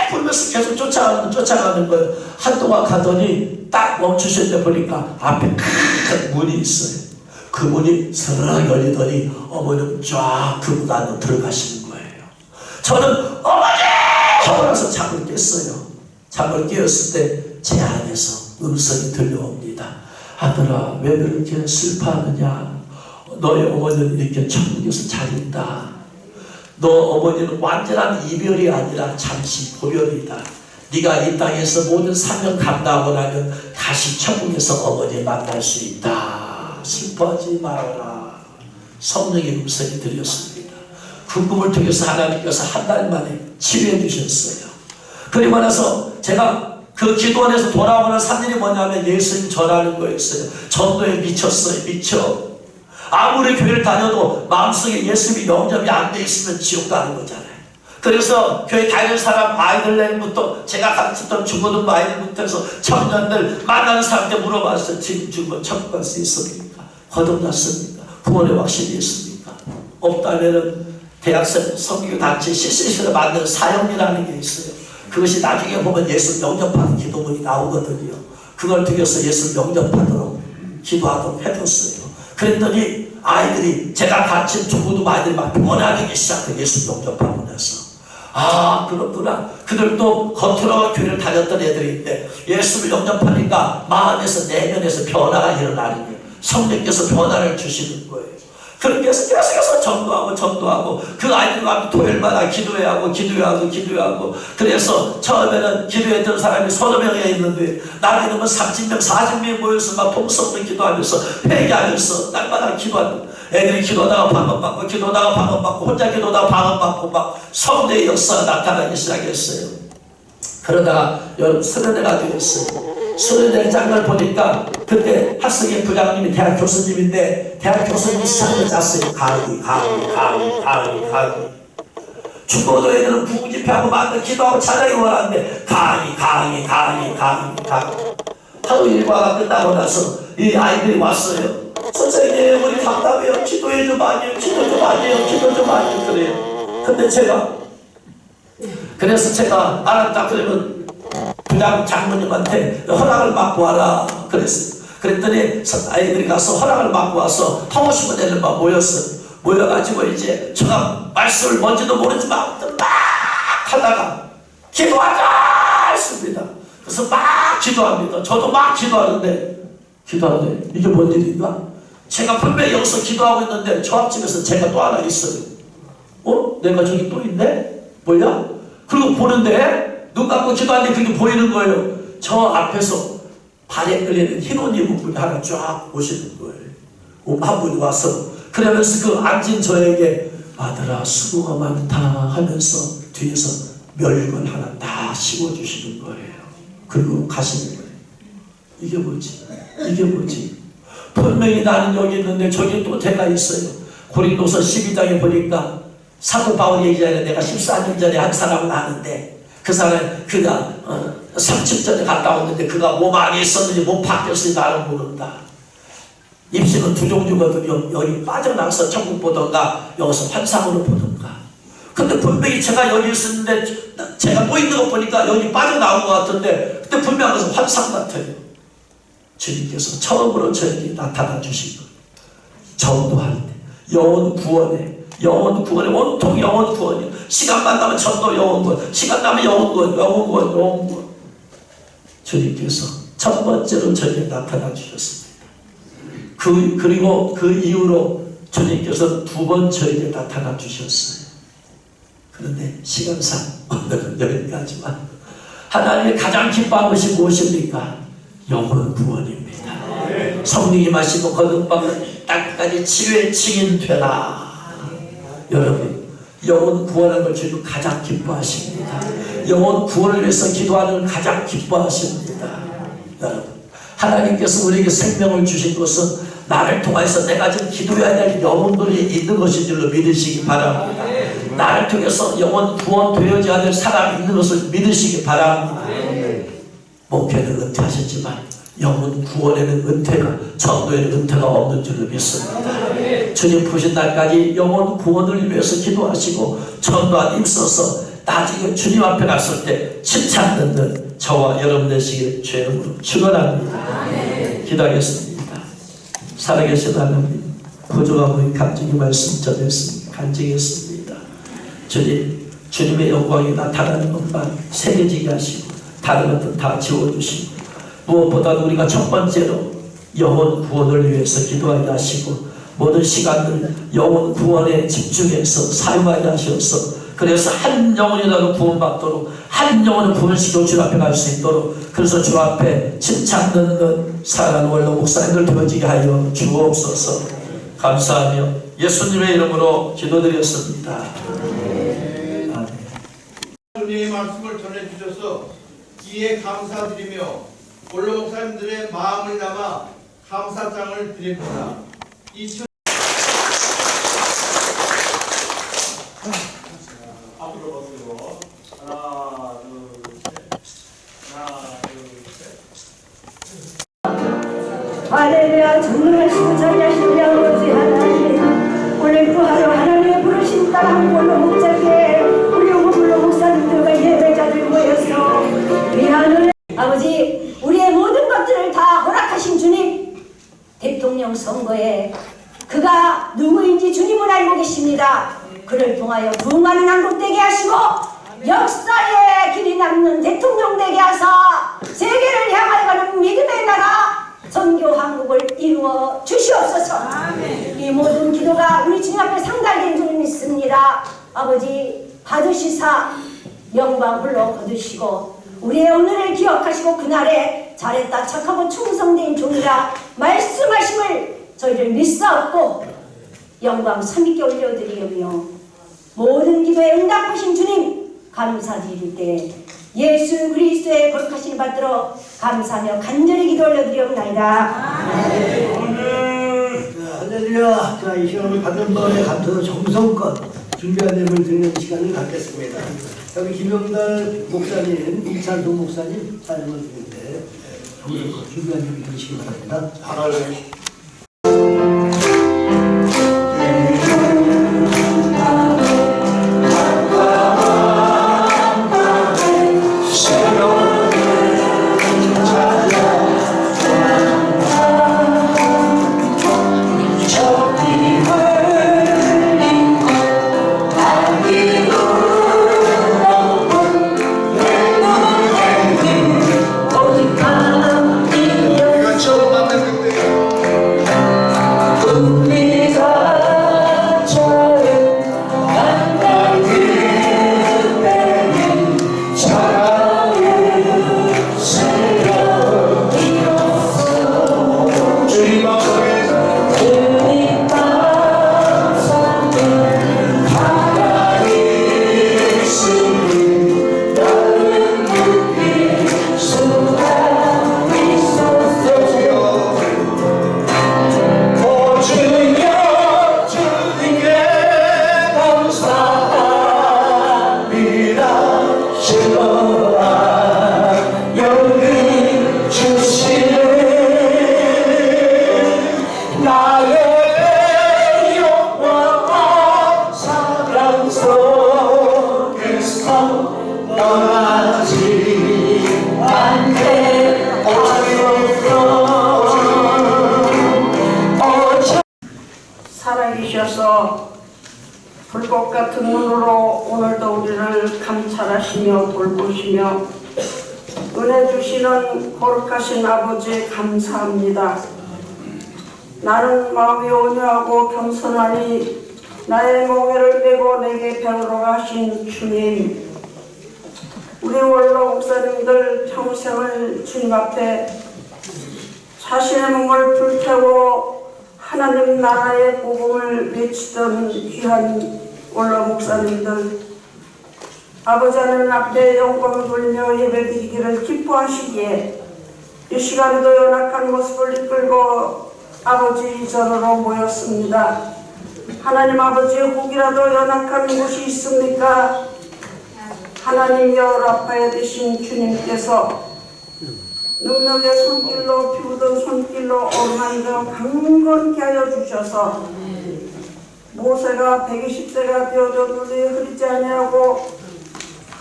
부르면서 계속 쫓아가는 거예요. 한동안 가더니 딱 멈추실 때 보니까 앞에 큰 문이 있어요. 그 문이 스르륵 열리더니 어머님 쫙 그 문 안으로 들어가시는 거예요. 저는 어머니! 하고 나서 잠을 깼어요. 잠을 깨었을 때 제 안에서 음성이 들려옵니다. 아들아, 왜 그렇게 슬퍼하느냐? 너의 어머니는 이렇게 천국에서 잘 있다. 너 어머니는 완전한 이별이 아니라 잠시 보별이다. 네가 이 땅에서 모든 사명 감당하고 나면 다시 천국에서 어머니 만날 수 있다. 슬퍼하지 말아라. 성령의 음성이 들렸습니다. 그 꿈을 통해서 하나님께서 한 달 만에 치유해 주셨어요. 그리고 나서 제가 그 기도원에서 돌아오는 3일이 뭐냐면 예수님 전하는 거였어요. 전도에 미쳤어요. 미쳐. 아무리 교회를 다녀도 마음속에 예수님이 영접이 안 돼 있으면 지옥 가는 거잖아요. 그래서 교회 다니는 사람 아이들부터 제가 가르쳤던 중고등부 아이들부터 해서 청년들 만나는 사람한테 물어봤어요. 지금 죽으면 천국 갈 수 있습니까? 거듭났습니까? 구원의 확신이 있습니까? 없다면은 대학생 성교 단체 CCC를 만드는 사형이라는 게 있어요. 그것이 나중에 보면 예수 영접하는 기도문이 나오거든요. 그걸 통해서 예수 영접하도록 기도하도록 해줬어요. 그랬더니 아이들이 제가 가르친 중고등부 아이들이 막 변화되기 시작해. 예수 영접하고 나서 그렇구나. 그들도 겉으로 교회를 다녔던 애들인데 예수를 영접하니까 마음에서 내면에서 변화가 일어나는 거예요. 성령께서 변화를 주시는 거예요. 그렇게 해서 계속해서 전도하고 그 아이들과 토요일마다 기도해야 하고 그래서 처음에는 기도했던 사람이 30명이 있는데 나중에는 30명 40명이 모여서 막 통성으로 기도하면서 회개하면서 날마다 기도하고 애들이 기도하다가 방언받고 기도하다가 방언받고 혼자 기도하다가 방언받고 막 성례의 역사가 나타나기 시작했어요. 그러다가 여러분 수련회가 되었어요. 수련회 장면을 보니까 그때 학생회 부장님이 대학 교수님인데 대학 교수님이 시상을 짰어요. 강의 중고도 애들은 부집회하고 막 기도하고 찬양이 원하는데 강의 하루 일과가 끝나고 나서 이 아이들이 왔어요. 선생님 우리 답답해요. 기도해 좀 아니에요. 기도 좀 아니에요. 그래요. 근데 그래서 제가 알았다 그러면 부장 장모님한테 허락을 받고 와라 그랬어요. 그랬더니 아이들이 가서 허락을 받고 와서 하고 싶은 애들만 모였어요. 모여가지고 이제 제가 말씀을 뭔지도 모르지만 막 하다가 기도하자 했습니다. 그래서 막 기도합니다. 저도 막 기도하는데 이게 뭔 일인가? 제가 분명히 여기서 기도하고 있는데 저 앞집에서 제가 또 하나 있어요. 내가 저기 또 있네? 뭐야? 그리고 보는데 눈 감고 기도하는데 그게 보이는 거예요. 저 앞에서 발에 끌리는 흰 옷 입은 분이 하나 쫙 오시는 거예요. 한 분이 와서 그러면서 그 앉은 저에게 아들아 수고가 많다 하면서 뒤에서 멸관 하나 다 씌워주시는 거예요. 그리고 가시는 거예요. 이게 뭐지? 분명히 나는 여기 있는데 저기 또 제가 있어요. 고린도서 12장에 보니까 사도 바울이 얘기하는 내가 14년 전에 한 사람을 아는데 그 사람 그가 30 전에 갔다 왔는데 그가 몸 안에 있었는지 몸 밖에서 나를 모른다. 입신은 두 종류거든요. 여기 빠져나가서 천국 보던가 여기서 환상으로 보던가. 근데 분명히 제가 여기 있었는데 제가 뭐 있는 거 보니까 여기 빠져나온 것 같은데 그때 분명히 가서 환상 같아요. 주님께서 처음으로 저에게 나타나 주신 것. 전도할 때 영혼 구원에 온통 영혼 구원이요. 시간만 나면 전도 영혼 구원, 시간 나면 영혼 구원. 주님께서 첫 번째로 저에게 나타나 주셨습니다. 그리고 그 이후로 주님께서 두 번 저에게 나타나 주셨어요. 그런데 시간상 오늘은 여기까지만 하나님이 가장 기뻐하는 것이 무엇입니까? 영혼 구원입니다. 성령이 마시고 거듭받는 땅까지 치유의 증인되라. 여러분 영혼 구원하는 걸 주님 가장 기뻐하십니다. 영혼 구원을 위해서 기도하는 걸 가장 기뻐하십니다. 여러분 하나님께서 우리에게 생명을 주신 것은 나를 통해서 내가 지금 기도해야 될 영혼들이 있는 것인 줄로 믿으시기 바랍니다. 나를 통해서 영혼 구원되어져야 될 사람이 있는 것을 믿으시기 바랍니다. 목회는 은퇴하셨지만 영혼 구원에는 은퇴가, 전도에는 은퇴가 없는 줄로 믿습니다. 주님 부신 날까지 영혼 구원을 위해서 기도하시고 전도한 힘써서 나중에 주님 앞에 갔을 때 칭찬 듣는 저와 여러분 되시길 주의 이름으로 축원합니다. 기도하겠습니다. 살아계신 하나님, 부족하고 간증의 말씀 전했습니다. 간증했습니다. 주님, 주님의 영광이 나타나는 것만 새겨지게 하시고 다른 것은 다 지워주시고 무엇보다도 우리가 첫 번째로 영혼 구원을 위해서 기도하게 하시고 모든 시간을 영혼 구원에 집중해서 사용하게 하셔서 그래서 한 영혼이라도 구원받도록 한 영혼을 구원시키고 주 앞에 갈 수 있도록 그래서 주 앞에 칭찬 듣는 사랑하는 원로 목사님들 되어지게 하여 주옵소서. 감사하며 예수님의 이름으로 기도드렸습니다. 주님의 말씀을 전해주셔서 이에 감사드리며 원로 목사님들의 마음을 담아 감사장을 드립니다. 앞으로 보세요. 하나, 둘, 셋. 하나, 둘, 셋. 할렐루야. 전능하시고 자비하신 우리 아버지 하나님, 오늘 그 하루 하나님의 부르신 딸 한 걸로 목자께 우리 원로 목사님들과 예배자들 모여서 우리 하늘 아버지, 우리의 모든 것들을 다 허락하신 주님, 대통령 선거에 그가 누구인지 주님은 알고 계십니다. 그를 통하여 부흥하는 한국 되게 하시고 역사에 길이 남는 대통령 되게 하사 세계를 향하여 가는 믿음의 나라 선교 한국을 이루어 주시옵소서. 이 모든 기도가 우리 주님 앞에 상달된 줄 믿습니다. 아버지, 받으시사 영광 홀로 거두시고 우리의 오늘을 기억하시고 그날에 잘했다 착하고 충성된 종이라 말씀하심을 저희를 믿사옵고 영광 삼위께 올려드리며 모든 기도에 응답하신 주님 감사드릴 때 예수 그리스도의 거룩하심을 받들어 감사하며 간절히 기도 올려드리옵나이다. 할렐루야. 자, 이 시간을 받은 바에 감사로 정성껏 준비한 예물 드리는 시간을 갖겠습니다. 여기 김영달 목사님, 이찬동 목사님 사연을 드리는데 정성껏 준비한 예물 드리시기 바랍니다. 살아계셔서 불꽃 같은 눈으로 오늘도 우리를 감찰하시며 돌보시며 은혜 주시는 거룩하신 아버지 감사합니다. 나는 마음이 온유하고 겸손하니 나의 멍에를 메고 내게 배우러 가신 주님, 우리 원로 목사님들 평생을 주님 앞에 자신의 몸을 불태워 하나님 나라의 복음을 외치던 귀한 원로 목사님들, 아버지 하나님 앞에 영광을 돌리며 예배드리기를 기뻐하시기에 이 시간에도 연약한 모습을 이끌고 아버지 전으로 모였습니다. 하나님 아버지, 혹이라도 연약한 곳이 있습니까? 하나님이여 라파에 되신 주님께서 능력의 손길로 피우던 손길로 어루만져 강건케 하여 주셔서 모세가 120세가 되어도 눈이 흐리지 아니하고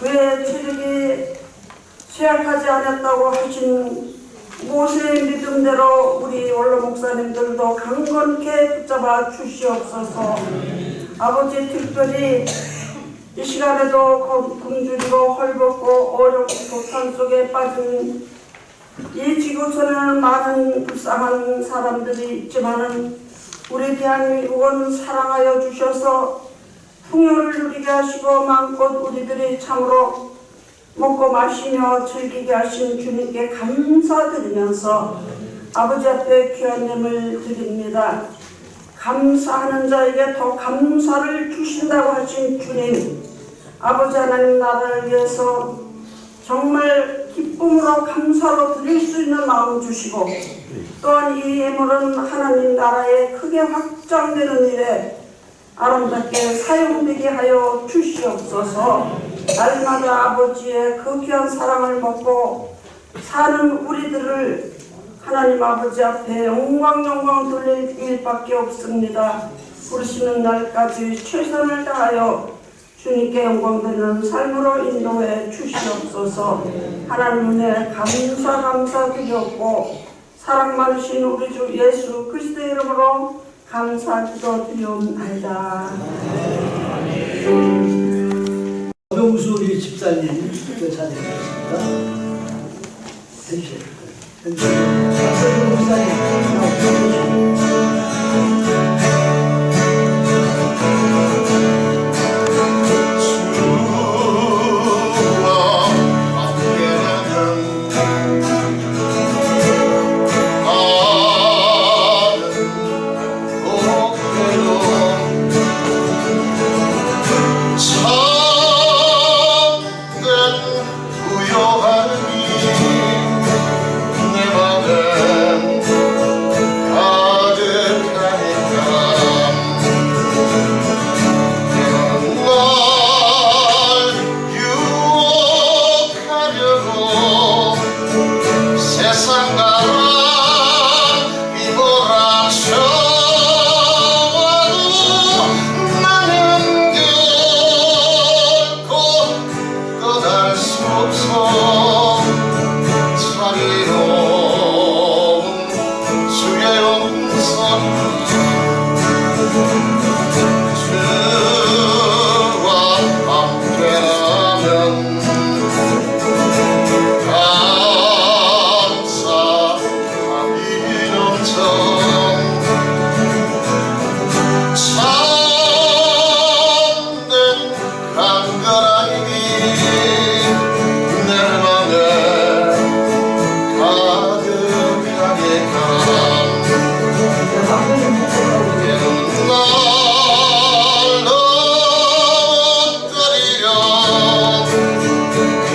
그의 체력이 쇠약하지 않았다고 하신 모세의 믿음대로 우리 원로 목사님들도 강건케 붙잡아 주시옵소서. 아버지, 특별히 이 시간에도 굶주리고 헐벗고 어려운 고통 속에 빠진 이 지구촌에는 많은 불쌍한 사람들이 있지만은 우리 대한민국은 사랑하여 주셔서 풍요를 누리게 하시고 마음껏 우리들이 참으로 먹고 마시며 즐기게 하신 주님께 감사드리면서 아버지 앞에 귀한 예물 드립니다. 감사하는 자에게 더 감사를 주신다고 하신 주님, 아버지 하나님 나라를 위해서 정말 기쁨으로 감사로 드릴 수 있는 마음 주시고, 또한 이 예물은 하나님 나라에 크게 확장되는 일에 아름답게 사용되게 하여 주시옵소서. 날마다 아버지의 그 귀한 사랑을 먹고 사는 우리들을 하나님 아버지 앞에 영광 돌릴 일밖에 없습니다. 부르시는 날까지 최선을 다하여 주님께 영광 드리는 삶으로 인도해 주시옵소서. 하나님 은혜 감사드리옵고 사랑 많으신 우리 주 예수 그리스도의 이름으로 감사기도 드리옵나이다. 명수 우리 집사님 찬양하겠습니다. 해주세요. 박서준 목사님 나는 목표로 세상가라 휘몰아쳐와도 나는 결코 떠날 수 없어 자리로운 주의 용서 주와 함께라면 감사함이 넘쳐 참된 간절함이 내 맘에 가득하니까 옛날로 떠리려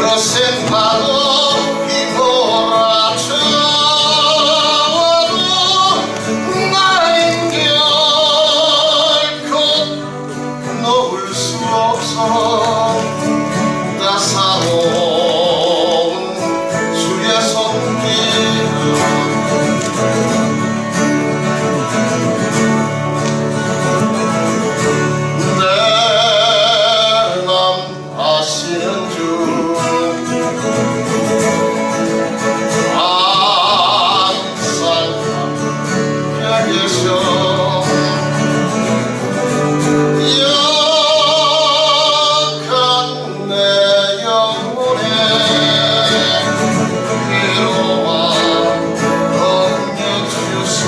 거센 파도 휘몰아쳐와도 나인 결코 놓을 수 없어 따사로운 주의 손길 내 맘 아시는 주 항상 함께 계셔 약한 내 영혼에 위로와 넘겨주세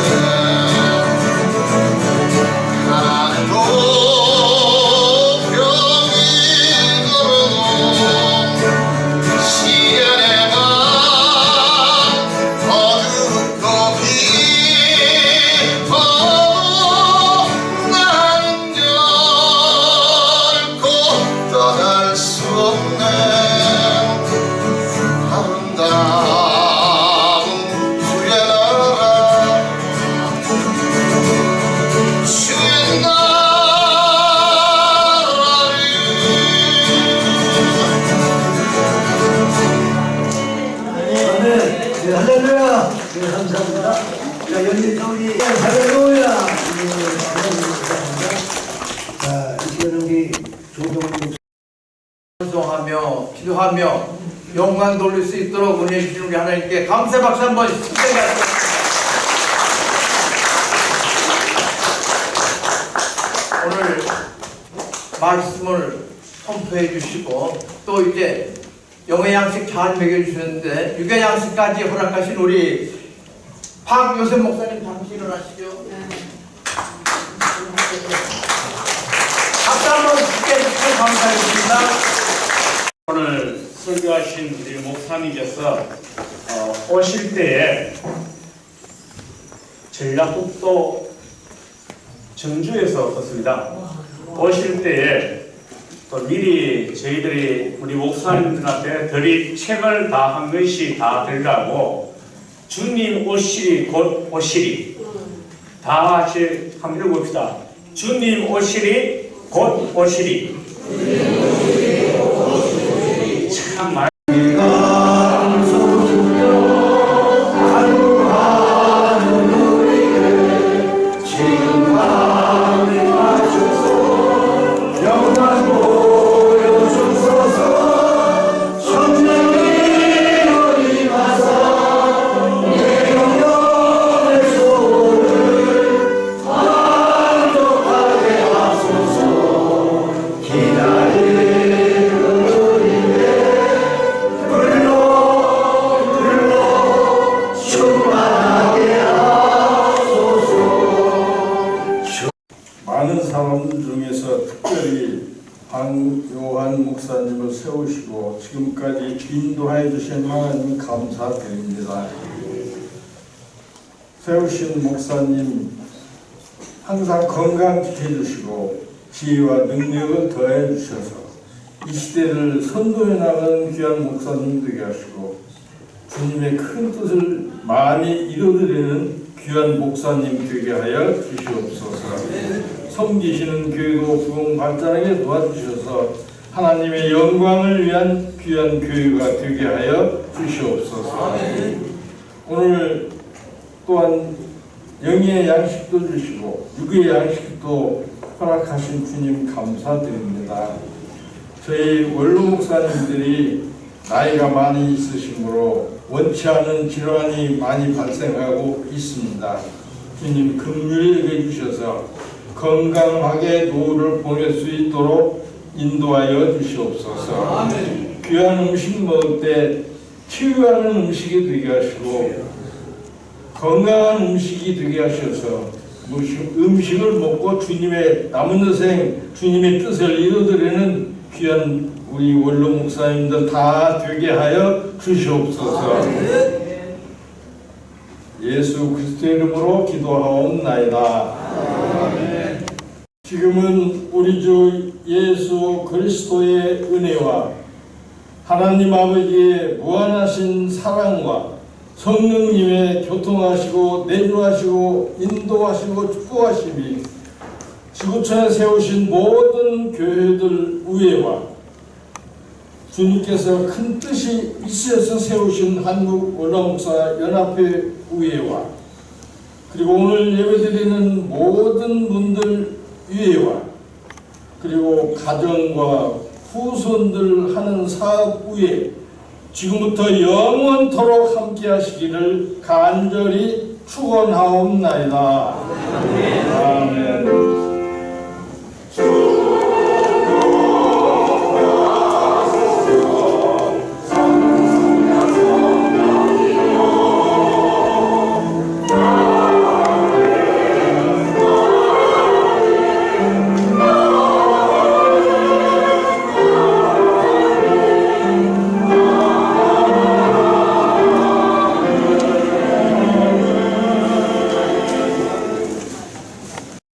하나도 병이 걸어도 시련에만 어둡고 깊어도 나는 결코 떠날 수 없네 아름다운 주의 나라 주의 나라를 아멘. 네, 할렐루야. 네, 감사합니다. 자, 여기 우리 할렐루야. 네, 감사합니다. 자, 이제는 우리 조정훈 찬송하며 기도하며 영광 돌릴 수 있도록 은혜 주신 우리 하나님께 감사 박수 한번 주세요. 오늘 말씀을 선포해 주시고 또 이제 영의 양식 잘 먹여주셨는데 육의 양식까지 허락하신 우리 박요셉 목사님 잠시 일어나시죠. 박수 한번 주께 해주셔서 감사드립니다. 오늘 설교하신 우리 목사님께서 오실 때에 전라북도 정주에서 왔습니다. 오실 때에 또 미리 저희들이 우리 목사님들한테 드릴 책을 다 한 것이 다 들어가고 주님 오시리 곧 오시리 다 같이 한번 읽어봅시다. 주님 오시리 곧 오시리 참 많이 많은 사람들 중에서 특별히 황요한 목사님을 세우시고 지금까지 인도해 주신 하나님 감사드립니다. 세우신 목사님 항상 건강 지켜주시고 지혜와 능력을 더해 주셔서 이 시대를 선도해 나가는 귀한 목사님 되게 하시고 주님의 큰 뜻을 많이 이루어드리는 귀한 목사님 되게 하여 주시옵소서. 섬기시는 교회도 부흥 발전하게 도와주셔서 하나님의 영광을 위한 귀한 교회가 되게 하여 주시옵소서. 오늘 또한 영의 양식도 주시고 육의 양식도 허락하신 주님 감사드립니다. 저희 원로 목사님들이 나이가 많이 있으시므로 원치 않은 질환이 많이 발생하고 있습니다. 주님 긍휼히 여겨주셔서 건강하게 노후를 보낼 수 있도록 인도하여 주시옵소서. 아멘. 귀한 음식 먹을 때 치유하는 음식이 되게 하시고 건강한 음식이 되게 하셔서 음식을 먹고 주님의 남은 여생 주님의 뜻을 이루어드리는 귀한 우리 원로 목사님들 다 되게 하여 주시옵소서. 예수 그리스도의 이름으로 기도하옵나이다. 아멘. 지금은 우리 주 예수 그리스도의 은혜와 하나님 아버지의 무한하신 사랑과 성령님의 교통하시고 내주하시고 인도하시고 축복하심이 지구촌에 세우신 모든 교회들 위에와 주님께서 큰 뜻이 있어서 세우신 한국 원로목사 연합회 위에와 그리고 오늘 예배드리는 모든 분들 위에와 그리고 가정과 후손들 하는 사업 위에 지금부터 영원토록 함께 하시기를 간절히 축원하옵나이다. 아멘.